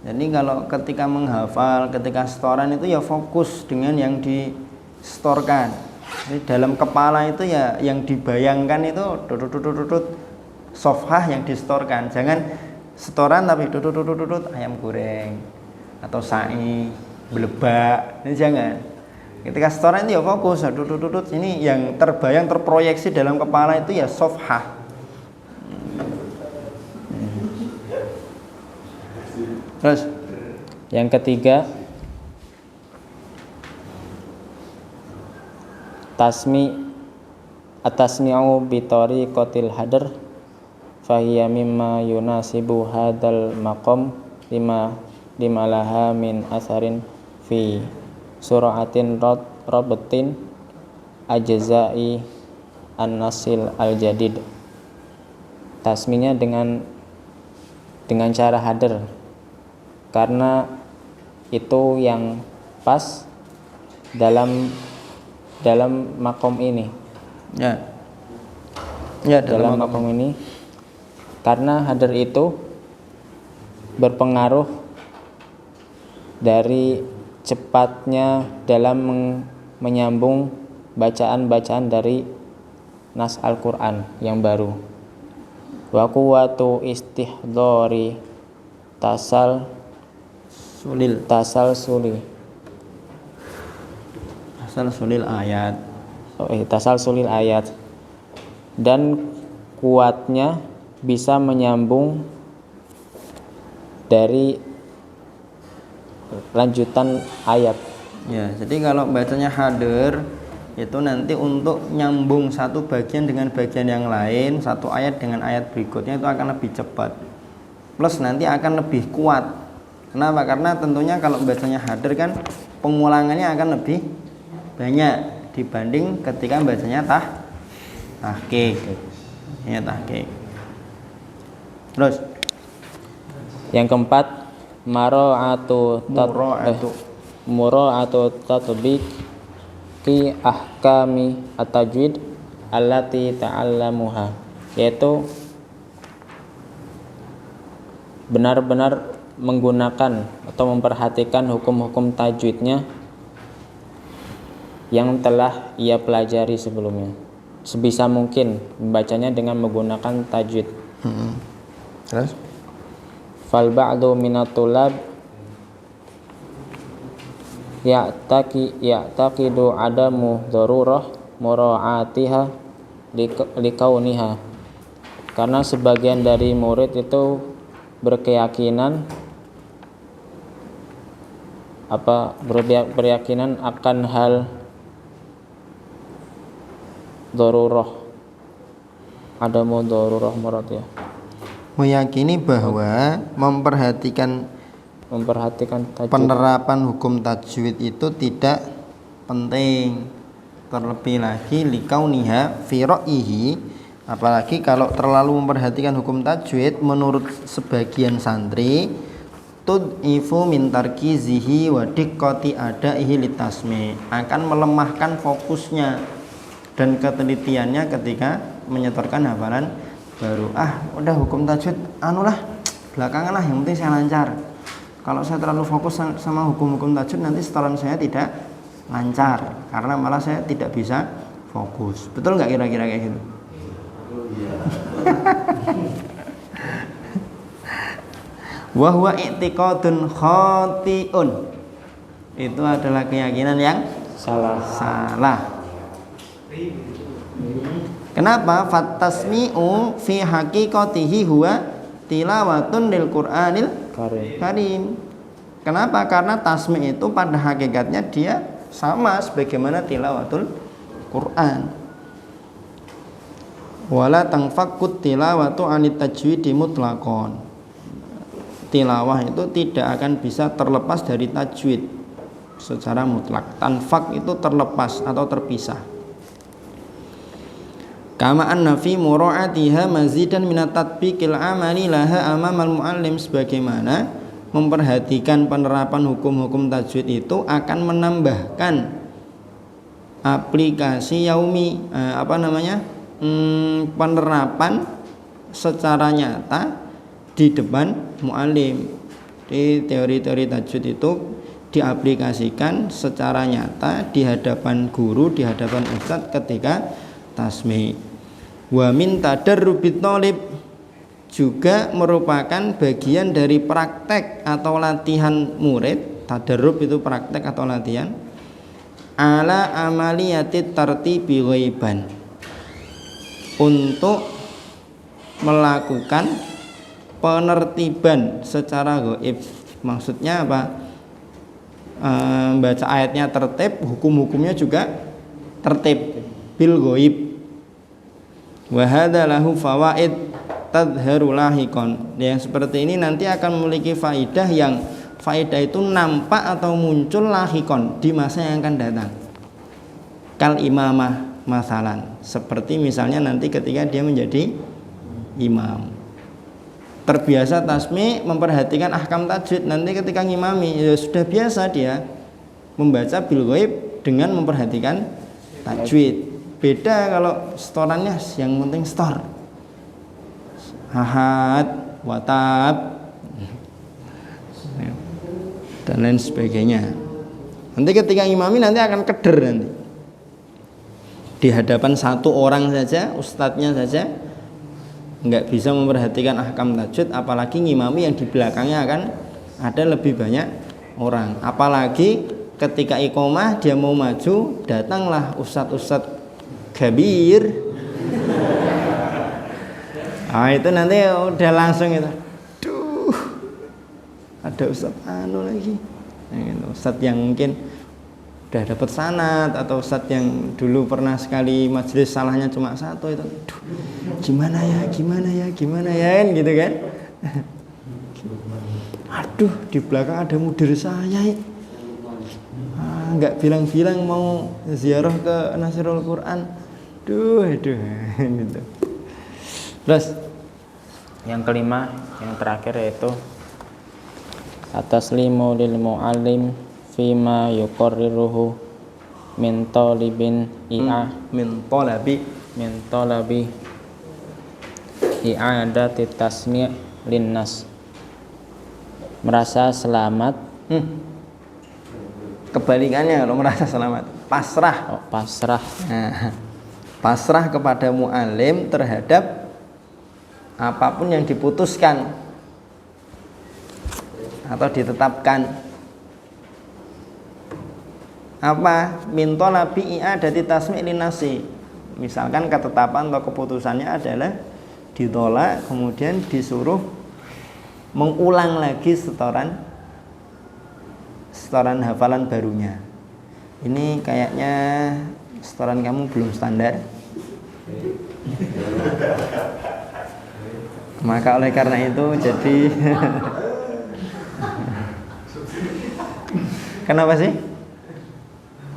Jadi kalau ketika menghafal, ketika setoran itu ya fokus dengan yang distorkan. Jadi dalam kepala itu ya yang dibayangkan itu sofhah yang distorkan. Jangan setoran tapi ayam goreng atau sa'i, belebak. Ini jangan. Ketika setoran itu ya fokus, ini yang terbayang, terproyeksi dalam kepala itu ya sofhah. Terus yang ketiga, At-tasmi'u bi tariqatil hadr fahiya mimma yunasibu hadzal maqam lima laha min asarin fi suratin rabatin ajza'i an-nasil al-jadid. Tasminya dengan cara hadr, karena itu yang pas dalam makom ini. Ya. Dalam makom ini, karena hadr itu berpengaruh dari cepatnya dalam menyambung bacaan-bacaan dari nas Al-Quran yang baru. Wa quwwatu istihdari tasal sulil ayat. Tasal sulil ayat, dan kuatnya bisa menyambung dari lanjutan ayat. Ya, jadi kalau bacanya hadir itu nanti untuk nyambung satu bagian dengan bagian yang lain, satu ayat dengan ayat berikutnya itu akan lebih cepat. Plus nanti akan lebih kuat. Kenapa? Karena tentunya kalau bacanya hadir kan pengulangannya akan lebih banyak dibanding ketika bacanya tahqiq. Ya, tahqiq. Terus yang keempat, mura'atu tatbiqi ahkami at-tajwid allati ta'allamuha, yaitu benar-benar menggunakan atau memperhatikan hukum-hukum tajwidnya yang telah ia pelajari sebelumnya. Sebisa mungkin membacanya dengan menggunakan tajwid. Terus Fal ba'du minat tulab ya'taqidu adamu darurah mura'atiha likauniha, karena sebagian dari murid itu berkeyakinan akan hal darurah, adamu darurah muratiyah, meyakini bahwa memperhatikan tajwid, penerapan hukum tajwid itu tidak penting, terlebih lagi likauniha fi ra'yihi, apalagi kalau terlalu memperhatikan hukum tajwid menurut sebagian santri tud'ifu min tarkizihi wa diqqati adaihi litasmi, akan melemahkan fokusnya dan ketelitiannya ketika menyetorkan hafalan baru. Udah hukum tajwid belakangan lah, yang penting saya lancar. Kalau saya terlalu fokus sama hukum-hukum tajwid, nanti setoran saya tidak lancar, karena malah saya tidak bisa fokus. Betul nggak kira-kira kayak gitu? Wa huwa i'tiqadun khati'un, itu adalah keyakinan yang salah. Kenapa? Fattasmi'u fi haqiqatihi huwa tilawatun lil Qur'anil Karim. Kenapa? Karena tasmi' itu pada hakikatnya dia sama sebagaimana tilawatul Quran. Wala tanfakut tilawatu anit tajwidi mutlaqan. Tilawah itu tidak akan bisa terlepas dari tajwid secara mutlak. Tanfak itu terlepas atau terpisah. Kama anna fi mura'atiha mazidan minat tatbiqil amali laha amamal muallim, sebagaimana memperhatikan penerapan hukum-hukum tajwid itu akan menambahkan aplikasi yaumi, penerapan secara nyata di depan muallim. Di teori-teori tajwid itu diaplikasikan secara nyata di hadapan guru, di hadapan ustadz ketika tasmi'. Wa min tadarrubit thalib, juga merupakan bagian dari praktek atau latihan murid. Tadarrub itu praktek atau latihan. Ala amaliyati tartibi ghaiban, untuk melakukan penertiban secara gaib. Maksudnya apa? Baca ayatnya tertib, hukum-hukumnya juga tertib bil ghaib. Wa hadza lahu fawaid tadharu lahiqan. Yang seperti ini nanti akan memiliki faidah yang faidah itu nampak atau muncul lahiqan di masa yang akan datang. Kal imamah masalan, seperti misalnya nanti ketika dia menjadi imam. Terbiasa tasmi, memperhatikan ahkam tajwid, nanti ketika ngimami ya sudah biasa dia membaca bil ghaib dengan memperhatikan tajwid. Beda kalau setorannya yang penting setor. Ahad, watab dan lain sebagainya. Nanti ketika ngimami nanti akan keder nanti. Di hadapan satu orang saja, ustadznya saja nggak bisa memperhatikan ahkam tajwid, apalagi ngimami yang di belakangnya akan ada lebih banyak orang. Apalagi ketika iqomah dia mau maju, datanglah ustadz-ustadz kabir. Ah itu nanti udah langsung itu. Duh, ada ustadz anu lagi. Ustadz yang mungkin udah dapat sanad atau ustadz yang dulu pernah sekali majelis salahnya cuma satu itu. Duh, gimana ya kan gitu kan. Aduh, di belakang ada mudir saya. Nggak bilang-bilang mau ziarah ke Nasirul Quran. Duh gitu. Terus yang kelima, yang terakhir yaitu ataslimu lil muallim fima yuqarriruhu min talibin min talabi i'adati tasmi' linnas. Merasa selamat. Kebalikannya kalau merasa selamat, pasrah. Pasrah. Nah, pasrah kepada muallim terhadap apapun yang diputuskan atau ditetapkan. Apa? Min talabi i'adati tasmi' linnasi. Misalkan ketetapan atau keputusannya adalah ditolak, kemudian disuruh mengulang lagi setoran hafalan barunya. Ini kayaknya setoran kamu belum standar. Maka oleh karena itu jadi kenapa sih?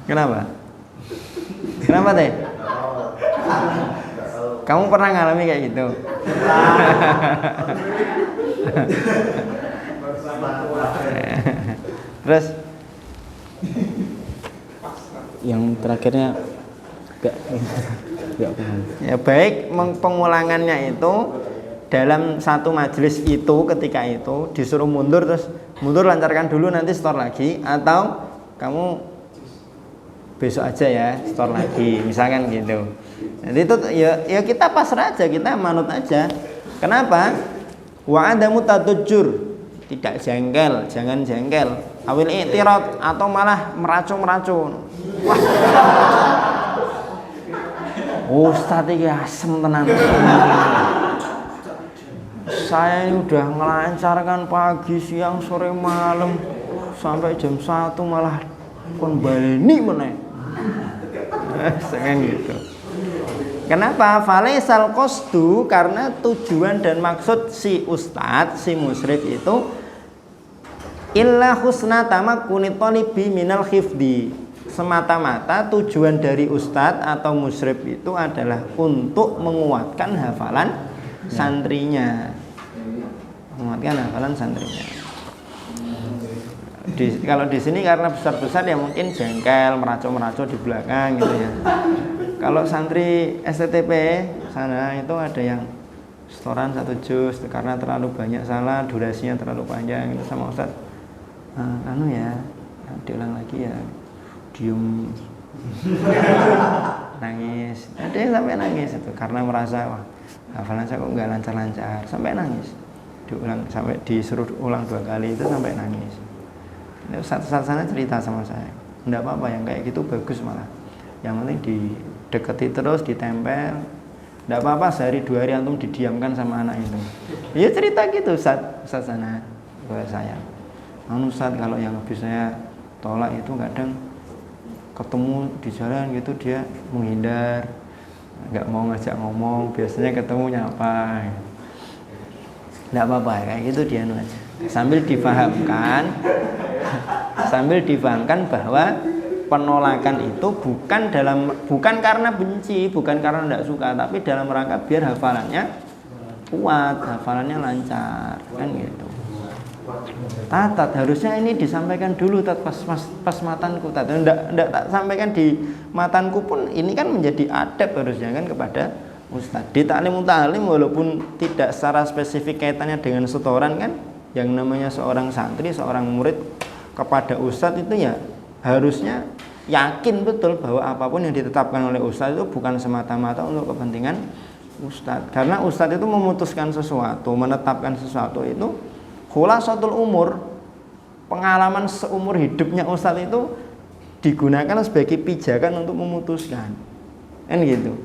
Kenapa teh? Kamu pernah ngalami kayak gitu? Terus yang terakhirnya enggak paham. Ya baik, pengulangannya itu dalam satu majelis itu, ketika itu disuruh mundur, terus mundur lancarkan dulu nanti setor lagi, atau kamu besok aja ya setor lagi, misalkan gitu. Jadi itu ya kita pasrah aja, kita manut aja. Kenapa? Wa adamu tatujur, tidak jengkel, jangan jengkel. Awil i'tirad, atau malah meracun. Wah, Ustadz ini asem tenan. Saya ini udah ngelancarkan pagi, siang, sore, malam sampai jam 1 malah kon baleni meneh. Seneng gitu. Kenapa? Falaisal qasdu, karena tujuan dan maksud si ustadz, si musyrif itu illa husna tamakkuni thalibi minal hifdi. Semata-mata tujuan dari ustadz atau musyrif itu adalah untuk menguatkan hafalan santrinya. Menguatkan hafalan santrinya. Kalau di sini karena besar-besar ya mungkin jengkel, meracau di belakang gitu ya. Kalau santri STTP sana itu ada yang setoran 1 juz karena terlalu banyak salah, durasinya terlalu panjang itu sama ustadz. Diulang lagi ya, diem, nangis. Ada yang sampai nangis itu karena merasa wah hafalan saya kok nggak lancar-lancar, sampai nangis. Diulang sampai disuruh ulang 2 kali itu sampai nangis. Ustadz sana cerita sama saya, enggak apa-apa yang kayak gitu bagus malah. Yang penting dideketi terus, ditempel. Enggak apa-apa sehari 2 hari antum didiamkan sama anak itu. Ya cerita gitu Ustadz sana buat saya. Ustadz kalau yang habis saya tolak itu kadang ketemu di jalan gitu dia menghindar, nggak mau ngajak ngomong, biasanya ketemunya apa, nggak apa-apa kayak gitu dia aja, sambil difahamkan bahwa penolakan itu bukan karena benci, bukan karena tidak suka, tapi dalam rangka biar hafalannya kuat, hafalannya lancar, kan gitu. Tat, harusnya ini disampaikan dulu pas matanku, enggak tak sampaikan di matanku pun ini kan menjadi adab harusnya kan kepada ustadz. Di ta'lim walaupun tidak secara spesifik kaitannya dengan setoran kan, yang namanya seorang santri, seorang murid kepada ustadz itu ya harusnya yakin betul bahwa apapun yang ditetapkan oleh ustadz itu bukan semata-mata untuk kepentingan ustadz. Karena ustadz itu memutuskan sesuatu, menetapkan sesuatu itu khulasatul umur, pengalaman seumur hidupnya ustadz itu digunakan sebagai pijakan untuk memutuskan, kan gitu.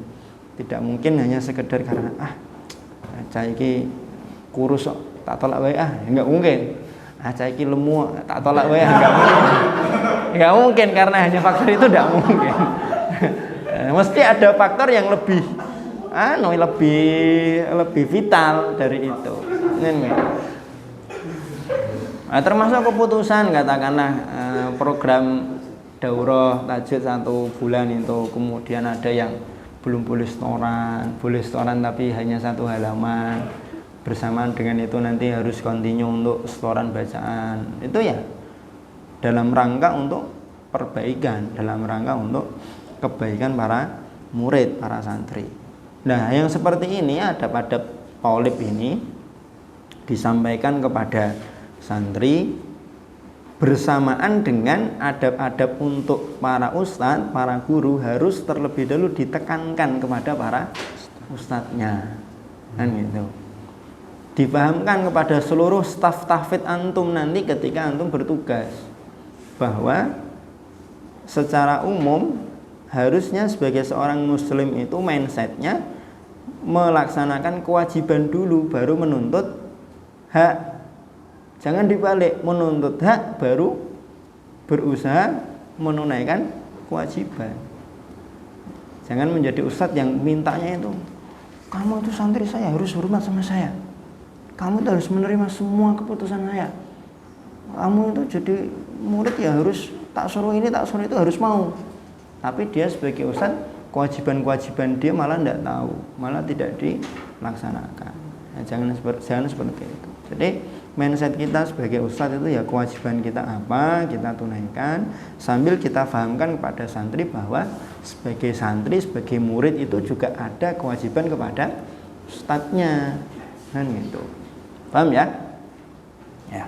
Tidak mungkin hanya sekedar karena cah iki kurus tak tolak wae enggak mungkin. Cah iki lemu tak tolak wae enggak mungkin. Enggak mungkin karena hanya faktor itu enggak mungkin. Mesti ada faktor yang lebih lebih vital dari itu. Termasuk keputusan katakanlah program daurah tajwid 1 bulan itu, kemudian ada yang belum boleh setoran tapi hanya 1 halaman, bersamaan dengan itu nanti harus continue untuk setoran bacaan, itu ya dalam rangka untuk perbaikan, dalam rangka untuk kebaikan para murid, para santri. Nah yang seperti ini adab-adab thalib ini disampaikan kepada santri bersamaan dengan adab-adab untuk para ustadz, para guru harus terlebih dahulu ditekankan kepada para ustadznya, kan gitu. Dipahamkan kepada seluruh staf tahfidz antum nanti ketika antum bertugas bahwa secara umum harusnya sebagai seorang muslim itu mindsetnya melaksanakan kewajiban dulu baru menuntut hak. Jangan dibalik, menuntut hak baru berusaha menunaikan kewajiban. Jangan menjadi ustadz yang mintanya itu, kamu itu santri saya harus hormat sama saya, kamu itu harus menerima semua keputusan saya, kamu itu jadi murid ya harus tak suruh ini tak suruh itu harus mau. Tapi dia sebagai ustadz kewajiban-kewajiban dia malah tidak tahu, malah tidak dilaksanakan. Nah, jangan seperti itu. Jadi mindset kita sebagai ustadz itu ya kewajiban kita apa kita tunaikan, sambil kita fahamkan kepada santri bahwa sebagai santri, sebagai murid itu juga ada kewajiban kepada ustadznya, kan gitu. Paham ya? Ya.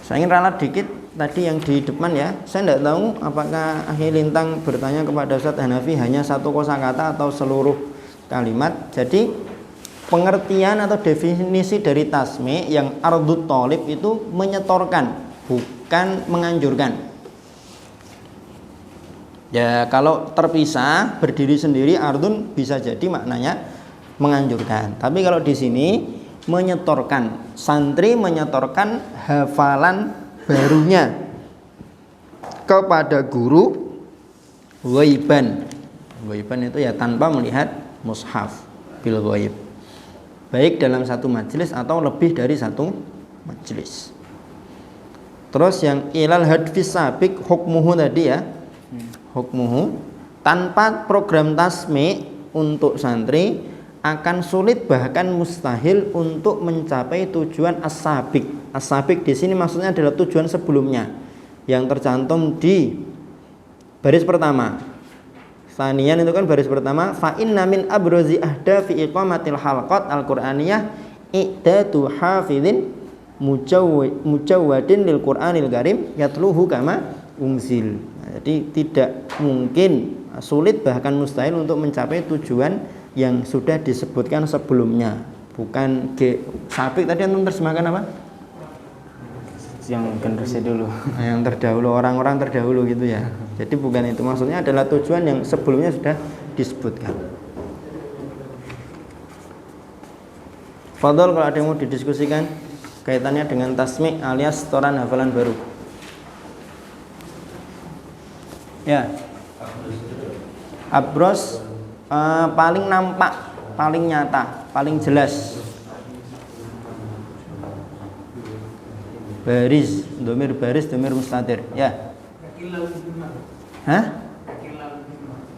Saya ingin ralat dikit tadi yang di depan ya. Saya tidak tahu apakah Akhi Lintang bertanya kepada Ustadz Hanafi hanya 1 kosakata atau seluruh kalimat. Jadi pengertian atau definisi dari tasmi yang ardut thalib itu menyetorkan, bukan menganjurkan. Ya kalau terpisah berdiri sendiri ardun bisa jadi maknanya menganjurkan. Tapi kalau di sini menyetorkan, santri menyetorkan hafalan barunya kepada guru ghaiban. Ghaiban itu ya tanpa melihat mushaf, bil ghaib. Baik dalam satu majelis atau lebih dari satu majelis. Terus yang ilal hadfis sabik hukmuhu tadi ya, hukmuhu tanpa program tasmi untuk santri akan sulit bahkan mustahil untuk mencapai tujuan as-sabik. As-sabik di sini maksudnya adalah tujuan sebelumnya yang tercantum di baris pertama. Sanian itu kan baris pertama, fa inna min abrozi ahda fi iqamatil halqat al-Qur'aniyah i'datu hafidhin mujawwadin lil Qur'anil karim yatluhu kama unzil. Jadi tidak mungkin, sulit bahkan mustahil untuk mencapai tujuan yang sudah disebutkan sebelumnya. Bukan sabik tadi antum terjemahkan apa? Yang generasi dulu, yang terdahulu, orang-orang terdahulu gitu ya. Jadi bukan itu, maksudnya adalah tujuan yang sebelumnya sudah disebutkan. Fadol kalau ada yang mau didiskusikan kaitannya dengan tasmi alias setoran hafalan baru. Ya. Abros paling nampak, paling nyata, paling jelas. Baris, domir baris, domir mustatir. Ya. Hah?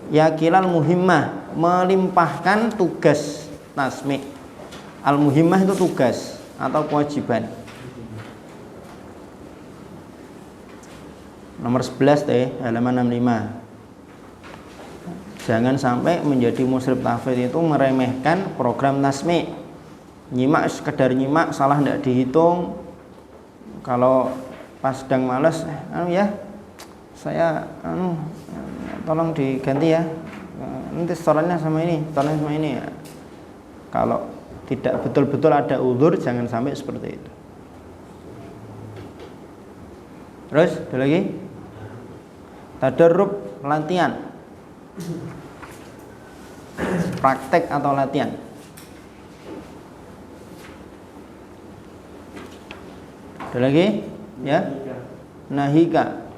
Ya kilal muhimmah, melimpahkan tugas tasmi'. Al muhimmah itu tugas atau kewajiban. Nomor 11 deh, halaman 65. Jangan sampai menjadi musyrif tahfidz itu meremehkan program tasmi'. Nyimak sekedar nyimak, salah tidak dihitung. Kalau pas sedang malas, ya saya tolong diganti ya. Nanti setorannya sama ini, setorannya sama ini ya. Kalau tidak betul-betul ada uzur, jangan sampai seperti itu. Terus ada lagi? Tadarrub, latihan. Praktek atau latihan. Ada lagi? Ya. Nahika.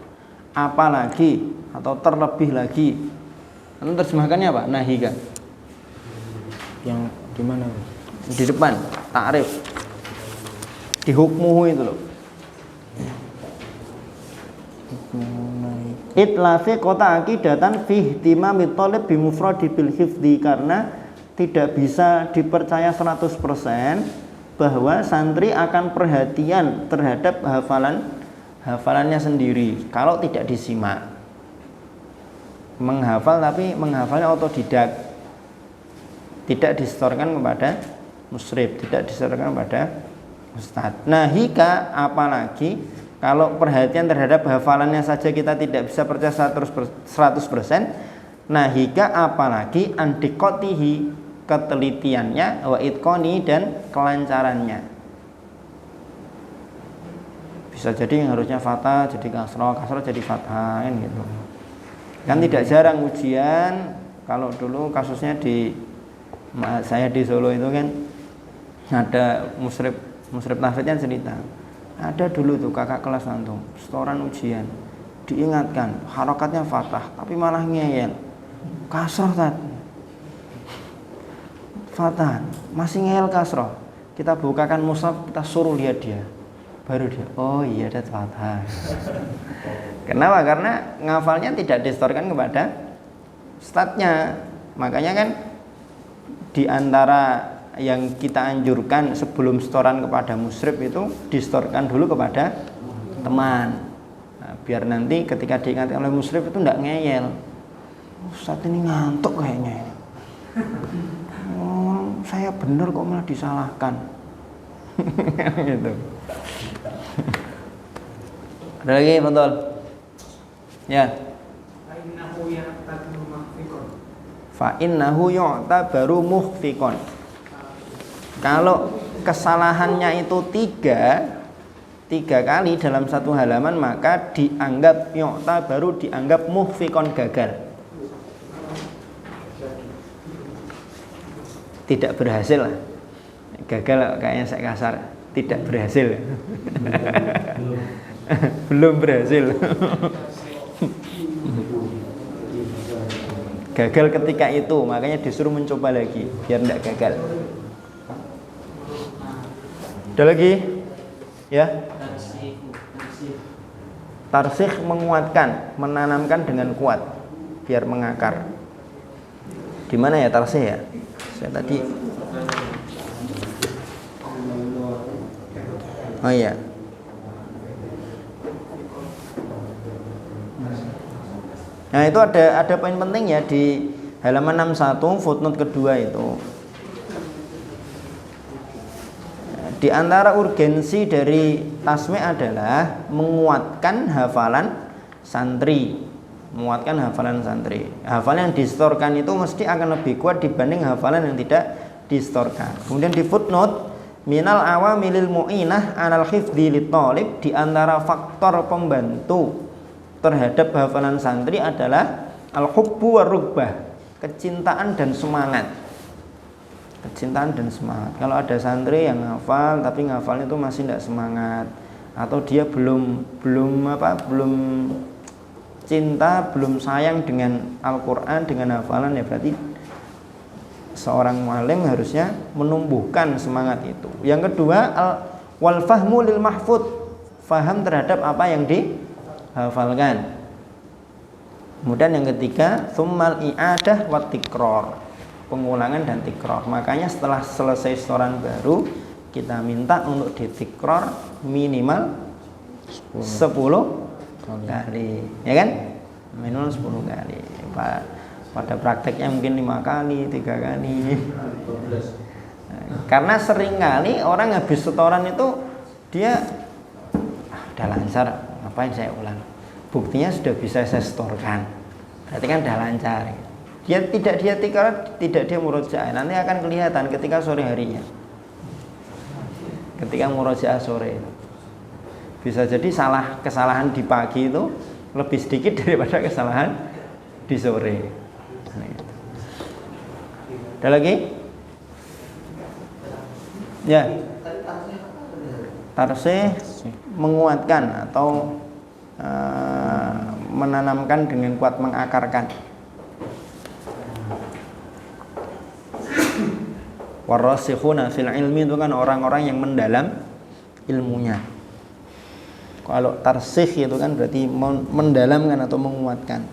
Apalagi atau terlebih lagi. Nanti terjemahkannya apa? Nahika. Yang di mana? Di depan, ta'rif. Di hukmuhu itu loh. Itlafi kota akidatan fi ihtimami thalib bi mufradi bil hifdzi, karena tidak bisa dipercaya 100% bahwa santri akan perhatian terhadap hafalannya sendiri kalau tidak disimak. Menghafal tapi menghafalnya otodidak, tidak disetorkan kepada musyrif, tidak disetorkan kepada ustadz. Nahika, apalagi kalau perhatian terhadap hafalannya saja kita tidak bisa percaya 100%, nahika apalagi andikotihi, ketelitiannya, wa itqoni, dan kelancarannya. Bisa jadi yang harusnya fathah jadi kasroh, kasroh jadi fathah, gitu. Kan tidak jarang ujian, kalau dulu kasusnya saya di Solo itu kan ada musyrif tahfidznya cerita. Ada dulu tuh kakak kelas antum, setoran ujian, diingatkan harokatnya fathah tapi malah ngeyel, kasroh tadi, fathah masih ngeyel kasroh. Kita bukakan mushaf, kita suruh lihat dia, baru dia, oh iya ada fathah. Kenapa? Karena ngafalnya tidak disetorkan kepada ustadznya. Makanya kan di antara yang kita anjurkan sebelum setoran kepada musyrif itu disetorkan dulu kepada teman. Nah, biar nanti ketika diingatkan oleh musyrif itu tidak ngeyel. Ustadz ini ngantuk kayaknya. Oh, saya benar kok malah disalahkan. Gitu. Ada lagi, betul? Ya. Fa innahu yu'tabaru mukhfiqon. Kalau kesalahannya itu tiga kali dalam satu halaman, maka dianggap yu'tabaru, dianggap mukhfiqon, gagal, tidak berhasil lah. Gagal kayaknya saya kasar, tidak berhasil. Belum berhasil. Gagal ketika itu, makanya disuruh mencoba lagi biar tidak gagal. Ada lagi? Ya. Tarsikh, menguatkan, menanamkan dengan kuat biar mengakar. Di mana ya tarsikh ya? Saya tadi. Oh iya. Nah, itu ada poin penting ya di halaman 61 footnote kedua itu. Di antara urgensi dari tasmi' adalah menguatkan hafalan santri. Menguatkan hafalan santri. Hafalan yang disetorkan itu mesti akan lebih kuat dibanding hafalan yang tidak disetorkan. Kemudian di footnote, minal awamilil mu'inah anal hifdzi lit-thalib, di antara faktor pembantu terhadap hafalan santri adalah al-hubbu war-rugbah, kecintaan dan semangat. Kecintaan dan semangat. Kalau ada santri yang ngafal tapi ngafalnya itu masih tidak semangat, atau dia belum cinta, belum sayang dengan Al-Quran, dengan hafalan, ya berarti seorang muallim harusnya menumbuhkan semangat itu. Yang kedua, wal fahmu lil mahfud, faham terhadap apa yang dihafalkan. Kemudian yang ketiga, tsummal i'adah wa tikror, pengulangan dan tikror. Makanya setelah selesai setoran baru, kita minta untuk ditikror minimal 10 kali, ya kan? Minimal 10 kali. Pada prakteknya mungkin 5 kali, 3 kali. Karena sering kali orang habis setoran itu dia udah lancar, ngapain saya ulang? Buktinya sudah bisa saya setorkan. Berarti kan udah lancar. Dia tikror, tidak dia murojaah. Nanti akan kelihatan ketika sore harinya. Ketika murojaah sore, bisa jadi kesalahan di pagi itu lebih sedikit daripada kesalahan di sore. Ada lagi? Ya. Tarsih menguatkan atau menanamkan dengan kuat, mengakarkan. Warasikhuna fil ilmi itu kan orang-orang yang mendalam ilmunya. Kalau tarsih itu kan berarti mendalamkan atau menguatkan.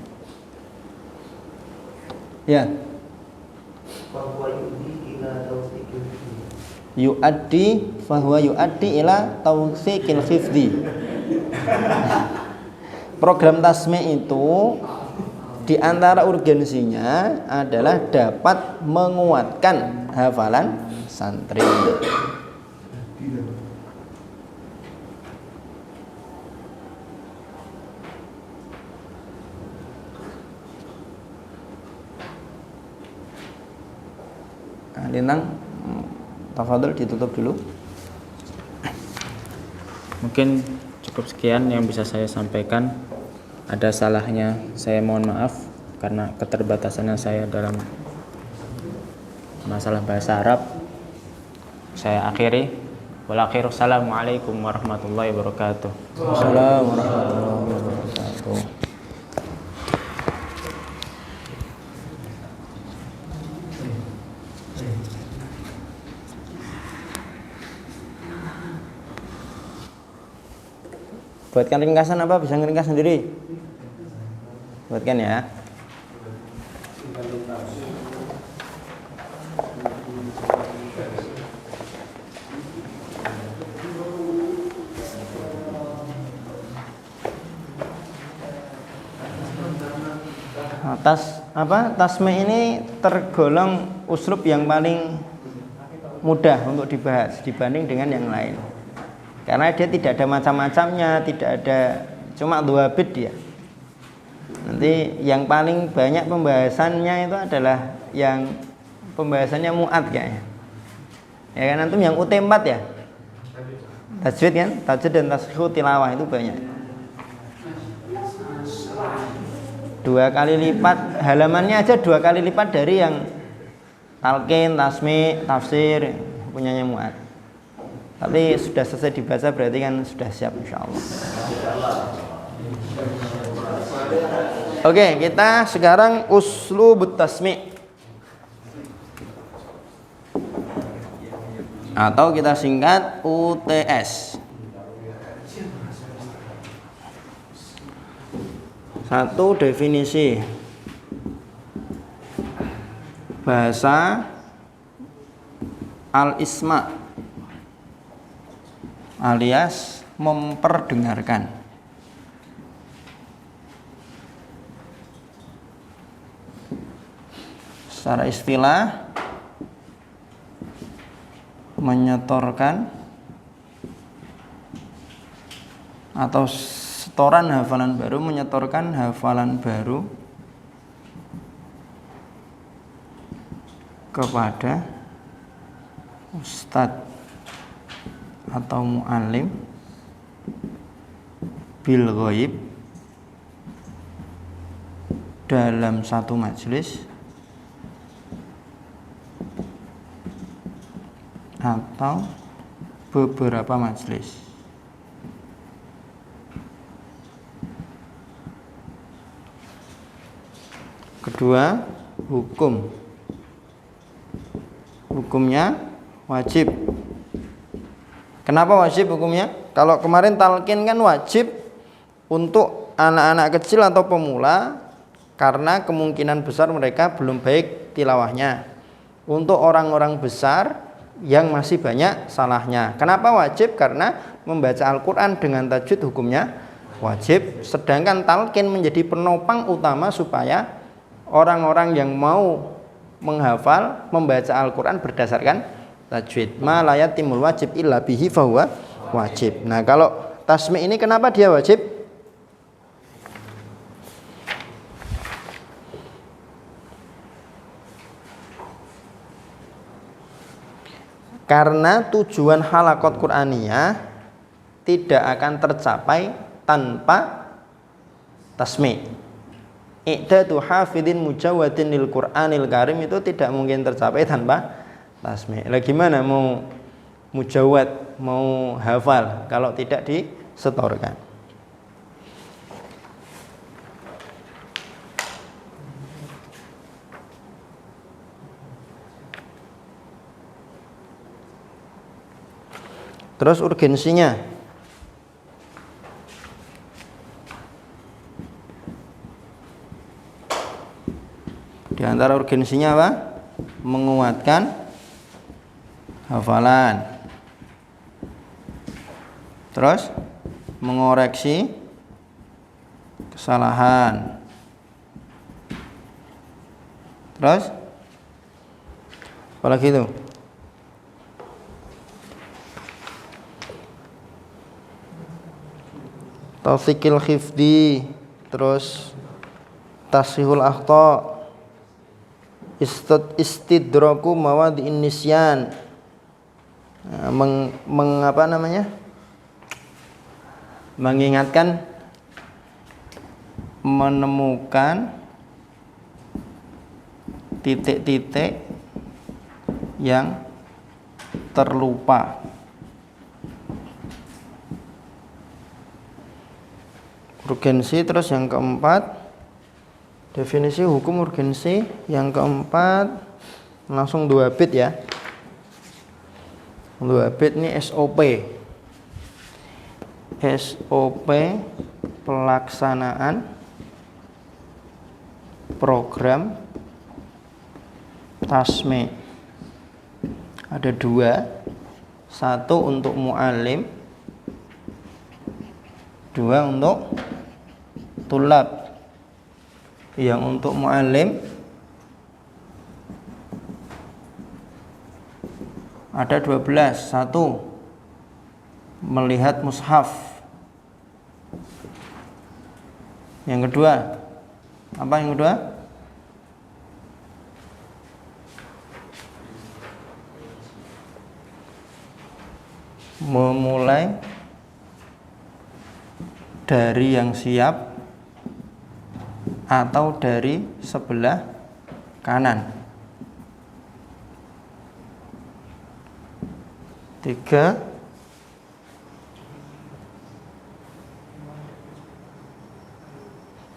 Ya. Fahuwa yuaddi ila tawsiqil hifdzi. Program tasmi' itu di antara urgensinya adalah dapat menguatkan hafalan santri. Lintang, tafadhol ditutup dulu. Mungkin cukup sekian yang bisa saya sampaikan. Ada salahnya saya mohon maaf karena keterbatasannya saya dalam masalah bahasa Arab. Saya akhiri. Assalamualaikum warahmatullahi wabarakatuh. Assalamualaikum warahmatullahi wabarakatuh. Buatkan ringkasan apa? Bisa ngeringkas sendiri? Buatkan ya. Tasmi' ini tergolong uslub yang paling mudah untuk dibahas dibanding dengan yang lain. Karena dia tidak ada macam-macamnya, tidak ada, cuma 2 bait dia. Nanti yang paling banyak pembahasannya itu adalah yang pembahasannya mu'ad kayaknya. Ya kan antum yang UT4 ya? Tajwid kan? Tajwid dan tashihu tilawah itu banyak. 2 kali lipat, halamannya aja 2 kali lipat dari yang talqin, tasmi', tafsir punyanya mu'ad. Tapi sudah selesai dibaca berarti kan sudah siap insyaallah. Oke, kita sekarang uslubut tasmi' atau kita singkat UTS. Satu definisi bahasa al-isma' alias memperdengarkan. Secara istilah menyetorkan atau setoran hafalan baru, menyetorkan hafalan baru kepada ustadz atau mu'allim bil ghaib dalam satu majelis atau beberapa majelis. Dua, hukum. Hukumnya wajib. Kenapa wajib hukumnya? Kalau kemarin talqin kan wajib untuk anak-anak kecil atau pemula karena kemungkinan besar mereka belum baik tilawahnya. Untuk orang-orang besar yang masih banyak salahnya. Kenapa wajib? Karena membaca Al-Quran dengan tajwid hukumnya wajib. Sedangkan talqin menjadi penopang utama supaya orang-orang yang mau menghafal membaca Al-Quran berdasarkan tajwid. Ma la yatimul wajib illa bihi fahuwa wajib. Nah, kalau tasmi' ini kenapa dia wajib? Karena tujuan halaqat Qur'aniyah tidak akan tercapai tanpa tasmi'. I'dadu hafidin mujawwadin lil Qur'anil Karim itu tidak mungkin tercapai tanpa tasmi'. Lah gimana mau mujawwad, mau hafal kalau tidak disetorkan? Terus urgensinya, di antara urgensinya apa? Menguatkan hafalan. Terus mengoreksi kesalahan. Terus apalagi itu? Tausikil khifdi, terus tasihul akhta, istidraku mawadi'in nisyan, mengingatkan, menemukan titik-titik yang terlupa. Urgensi. Terus yang keempat, definisi hukum urgensi. Yang keempat, langsung 2 bit ya. 2 bit ini SOP. SOP pelaksanaan program tasmi'. Ada 2. 1 untuk mu'alim, 2 untuk tulab. Yang untuk mu'alim ada 12. 1 melihat mushaf. Yang kedua, apa yang kedua? Memulai dari yang siap atau dari sebelah kanan. 3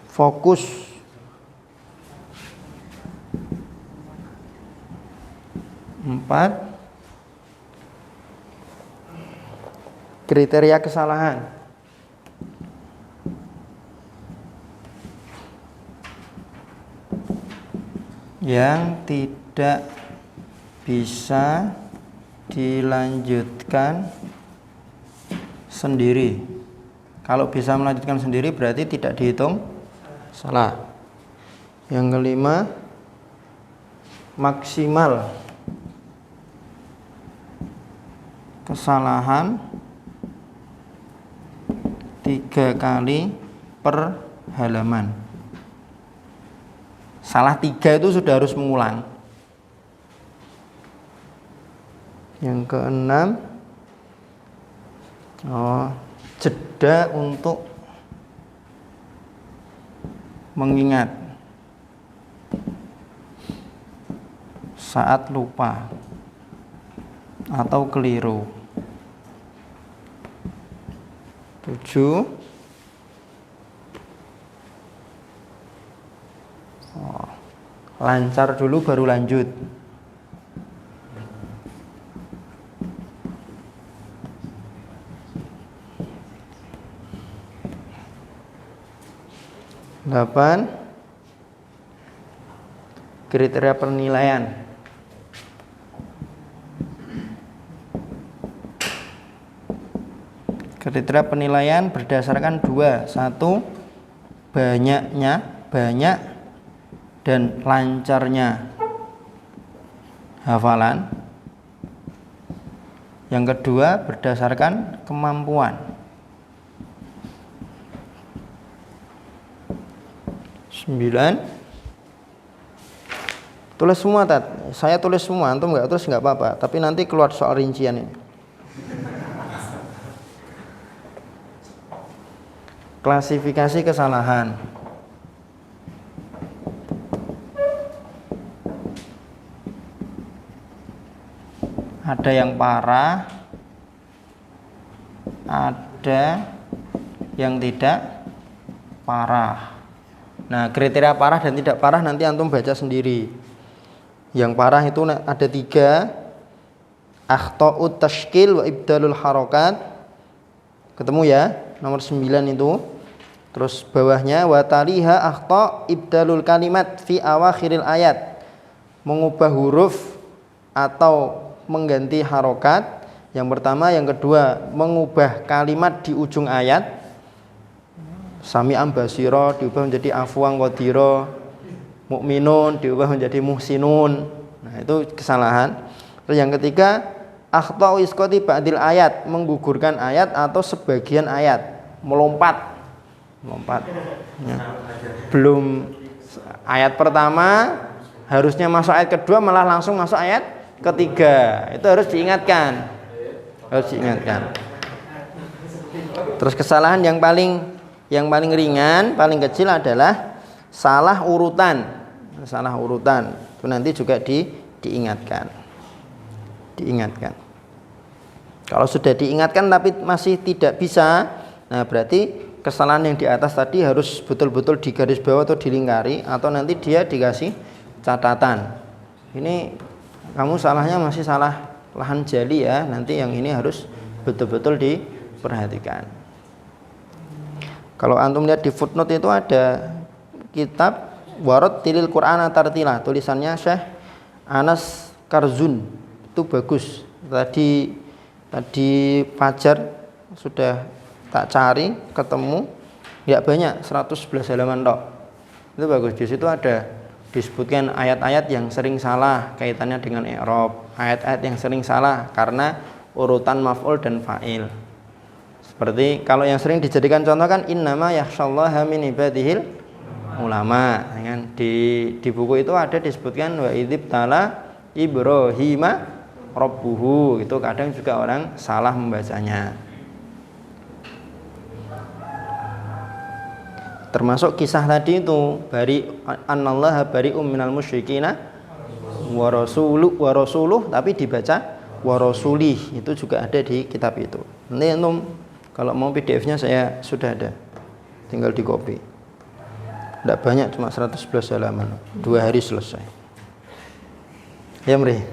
fokus. 4 kriteria kesalahan. Yang tidak bisa dilanjutkan sendiri. Kalau bisa melanjutkan sendiri berarti tidak dihitung salah. Yang kelima, maksimal kesalahan 3 kali per halaman. Salah 3 itu sudah harus mengulang. Yang keenam, jeda untuk mengingat saat lupa atau keliru. 7 lancar dulu baru lanjut. Delapan, kriteria penilaian. Kriteria penilaian berdasarkan dua. Satu, banyak dan lancarnya hafalan. Yang kedua, berdasarkan kemampuan. 9. Tulis semua, Tat. Saya tulis semua, antum nggak tulis nggak apa-apa. Tapi nanti keluar soal rincian ini. Klasifikasi kesalahan. Ada yang parah, ada yang tidak parah. Nah, kriteria parah dan tidak parah nanti antum baca sendiri. Yang parah itu ada 3, akhta'ut tashkil wa ibdalul harakat. Ketemu ya, nomor 9 itu. Terus bawahnya wa taliha akhta' ibdalul kalimat fi awakhiril ayat. Mengubah huruf atau mengganti harokat. Yang pertama, yang kedua, mengubah kalimat di ujung ayat. Sami'an basira diubah menjadi afwan qadira, mukminun diubah menjadi muhsinun. Nah, itu kesalahan. Terus yang ketiga, akhta'u isqati ba'dil ayat, menggugurkan ayat atau sebagian ayat, melompat ya. Belum ayat pertama harusnya masuk ayat kedua, malah langsung masuk ayat ketiga. Itu harus diingatkan. Terus kesalahan yang paling ringan, paling kecil adalah salah urutan. Itu nanti juga diingatkan. Kalau sudah diingatkan tapi masih tidak bisa, nah berarti kesalahan yang di atas tadi harus betul-betul digaris bawah atau dilingkari, atau nanti dia dikasih catatan. Ini kamu salahnya masih salah lahan jali ya, nanti yang ini harus betul-betul diperhatikan. Kalau antum lihat di footnote itu ada kitab Warad Tilil Quran Tartila, tulisannya Syekh Anas Karzun. Itu bagus. Tadi Fajar sudah tak cari, ketemu enggak banyak, 111 halaman tok. Itu bagus. Di situ ada disebutkan ayat-ayat yang sering salah kaitannya dengan i'rab, ayat-ayat yang sering salah karena urutan maf'ul dan fa'il. Seperti kalau yang sering dijadikan contoh kan innama yakhsyallaha min ibadihil ulama, kan di buku itu ada disebutkan wa idzib tala Ibrahima rabbuhu. Itu kadang juga orang salah membacanya. Termasuk kisah tadi itu bari annallaha bari'um minal musyrikina wa rasuluh tapi dibaca wa rasulih. Itu juga ada di kitab itu. Nanti antum kalau mau PDF-nya saya sudah ada, tinggal di copy. Tidak banyak, cuma 111 halaman, 2 hari selesai. Ya Mri.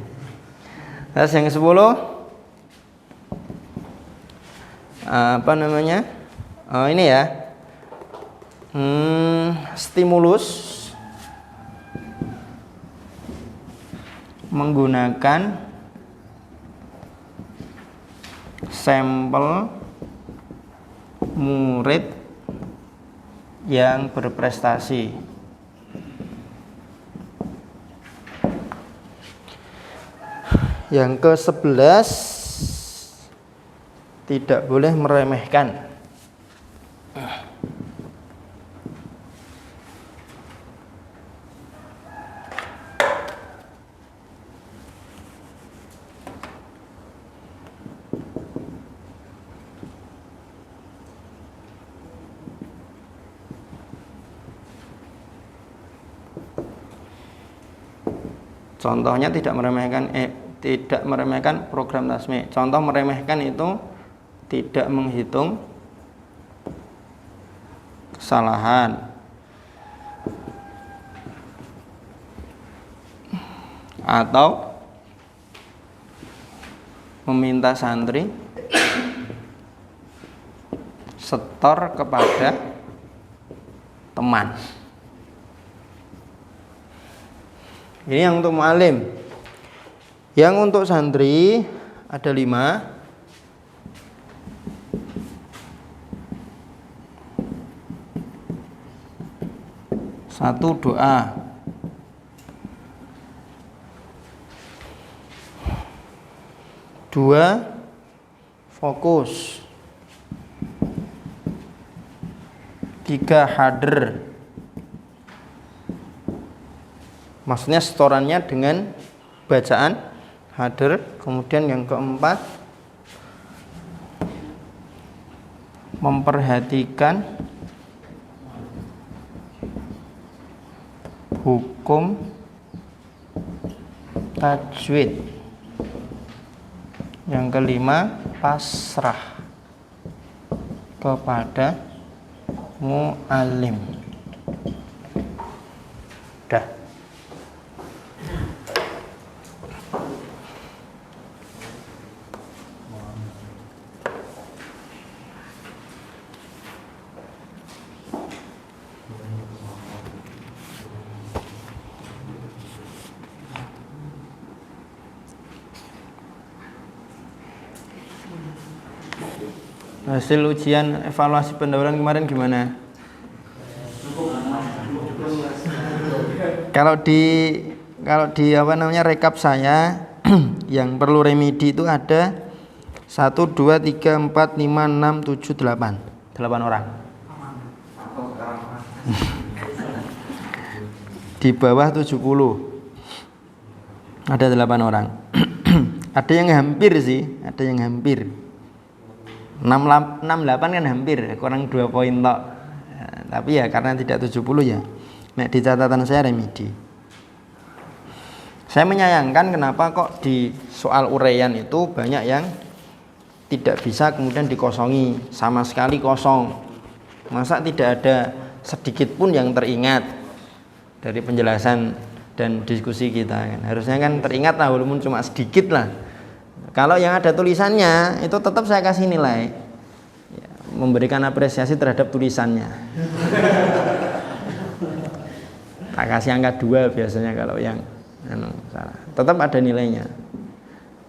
Terus yang ke-10 apa namanya? Oh, ini ya. Stimulus menggunakan sampel murid yang berprestasi. Yang ke-11, tidak boleh meremehkan. Contohnya tidak meremehkan program tasmi'. Contoh meremehkan itu tidak menghitung kesalahan, atau meminta santri setor kepada teman. Ini yang untuk mu'alim. Yang untuk santri ada 5. Satu, doa. Dua, fokus. Tiga, hadir. Maksudnya setorannya dengan bacaan hadir. Kemudian yang keempat, memperhatikan hukum tajwid. Yang kelima, pasrah kepada mu'alim. Dah. Hasil ujian evaluasi pendahuluan kemarin gimana? Kalau di apa namanya rekap saya yang perlu remedi itu ada 1, 2, 3, 4, 5, 6, 7, 8 orang. Di bawah 70 ada 8 orang. Ada yang hampir sih, ada yang hampir. 68 kan hampir, kurang 2 poin tok. Ya, tapi ya karena tidak 70 ya. Nek di catatan saya remedi. Saya menyayangkan kenapa kok di soal uraian itu banyak yang tidak bisa kemudian dikosongi, sama sekali kosong. Masa tidak ada sedikit pun yang teringat dari penjelasan dan diskusi kita kan. Harusnya kan teringat lah walaupun cuma sedikit lah. Kalau yang ada tulisannya itu tetap saya kasih nilai ya, memberikan apresiasi terhadap tulisannya. Tak kasih angka 2 biasanya kalau yang salah. Tetap ada nilainya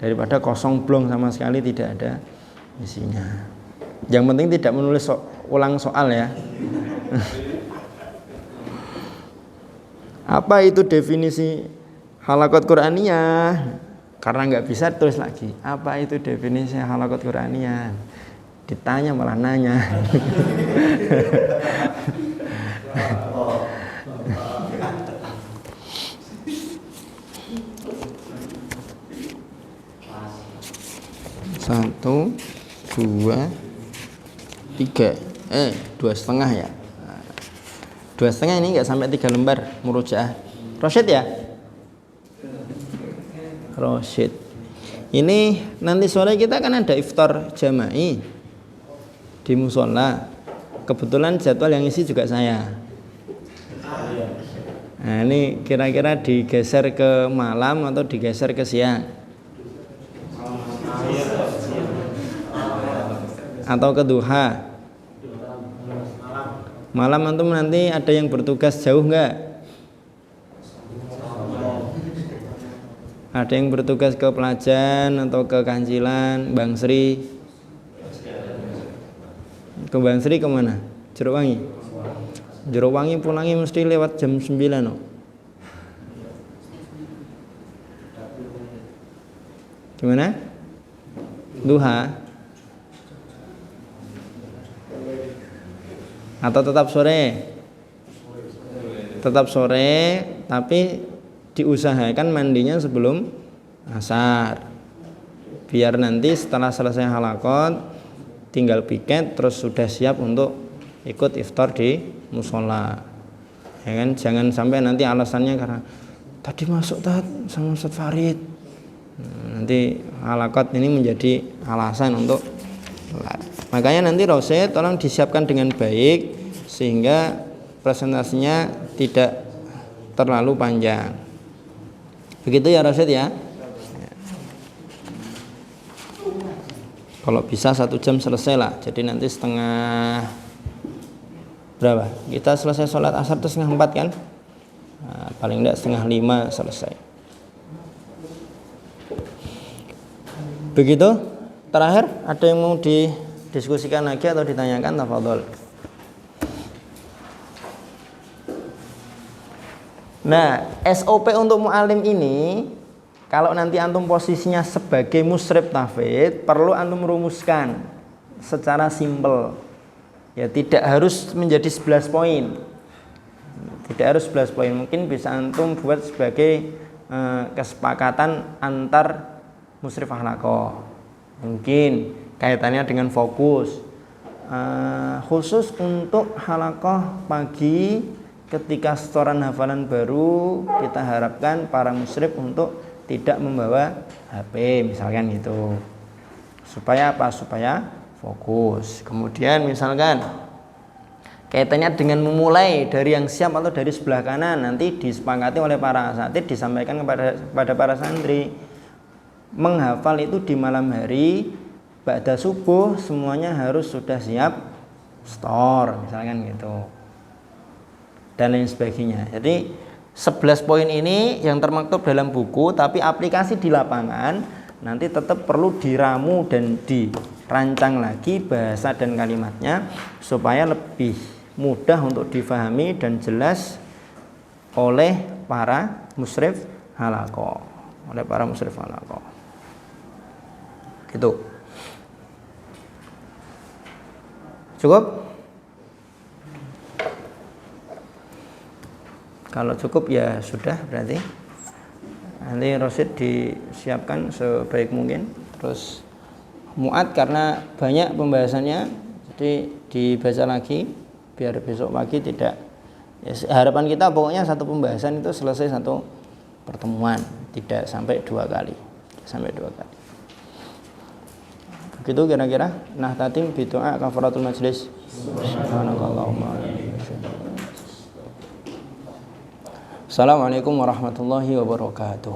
daripada kosong blong sama sekali tidak ada isinya. Yang penting tidak menulis ulang soal ya. Apa itu definisi halaqat Qur'aniyah? Karena nggak bisa tulis lagi. Apa itu definisi halaqat Qur'aniyah? Ditanya malah nanya. Satu, 2, 3. 2,5 ya. 2,5 ini nggak sampai 3 lembar murojaah. Rosyid ya? Rosyid. Ini nanti sore kita kan ada iftar jama'i di musola. Kebetulan jadwal yang isi juga saya. Nah, ini kira-kira digeser ke malam atau digeser ke siang? Atau ke duha? Malam antum nanti ada yang bertugas jauh enggak? Ada yang bertugas ke Pelajan atau ke Kancilan, Bang Sri? Ke Bang Sri kemana? Jerowangi? Jerowangi pulangnya mesti lewat jam 9 no? Gimana? Duha? Atau tetap sore? Tetap sore, tapi diusahakan mandinya sebelum asar, biar nanti setelah selesai halaqat tinggal piket terus sudah siap untuk ikut iftar di musola ya kan. Jangan sampai nanti alasannya karena tadi masuk sama Ustaz Farid, nanti halaqat ini menjadi alasan untuk telat. Makanya nanti rosyid tolong disiapkan dengan baik sehingga presentasinya tidak terlalu panjang. Begitu ya Rasid ya. Kalau bisa 1 jam selesai lah. Jadi nanti setengah berapa? Kita selesai sholat asar itu setengah 4 kan? Nah, paling enggak setengah 5 selesai. Begitu. Terakhir ada yang mau didiskusikan lagi atau ditanyakan? Tafadhol. Nah, SOP untuk mu'alim ini, kalau nanti antum posisinya sebagai musyrif tahfidz, perlu antum rumuskan secara simpel. Ya, tidak harus menjadi 11 poin. Tidak harus 11 poin. Mungkin bisa antum buat sebagai kesepakatan antar musyrif halaqah. Mungkin kaitannya dengan fokus. Khusus untuk halaqah pagi ketika setoran hafalan baru, kita harapkan para musyrif untuk tidak membawa HP misalkan gitu. Supaya apa? Supaya fokus. Kemudian misalkan kaitannya dengan memulai dari yang siap atau dari sebelah kanan, nanti disepakati oleh para asatidz, disampaikan kepada para santri. Menghafal itu di malam hari, ba'da subuh semuanya harus sudah siap setor misalkan gitu. Dan lain sebagainya. Jadi 11 poin ini yang termaktub dalam buku, tapi aplikasi di lapangan nanti tetap perlu diramu dan dirancang lagi bahasa dan kalimatnya supaya lebih mudah untuk difahami dan jelas oleh para musyrif halaqah. Oleh para musyrif halaqah. Gitu. Cukup? Kalau cukup ya sudah berarti. Nanti Rasid disiapkan sebaik mungkin. Terus muat karena banyak pembahasannya, jadi dibaca lagi biar besok pagi tidak. Ya, harapan kita pokoknya satu pembahasan itu selesai satu pertemuan, tidak sampai 2 kali. Sampai 2 kali. Begitu kira-kira. Nah, tatim bidu'a kafaratul majlis. Subhanakallahumma. Assalamualaikum warahmatullahi wabarakatuh.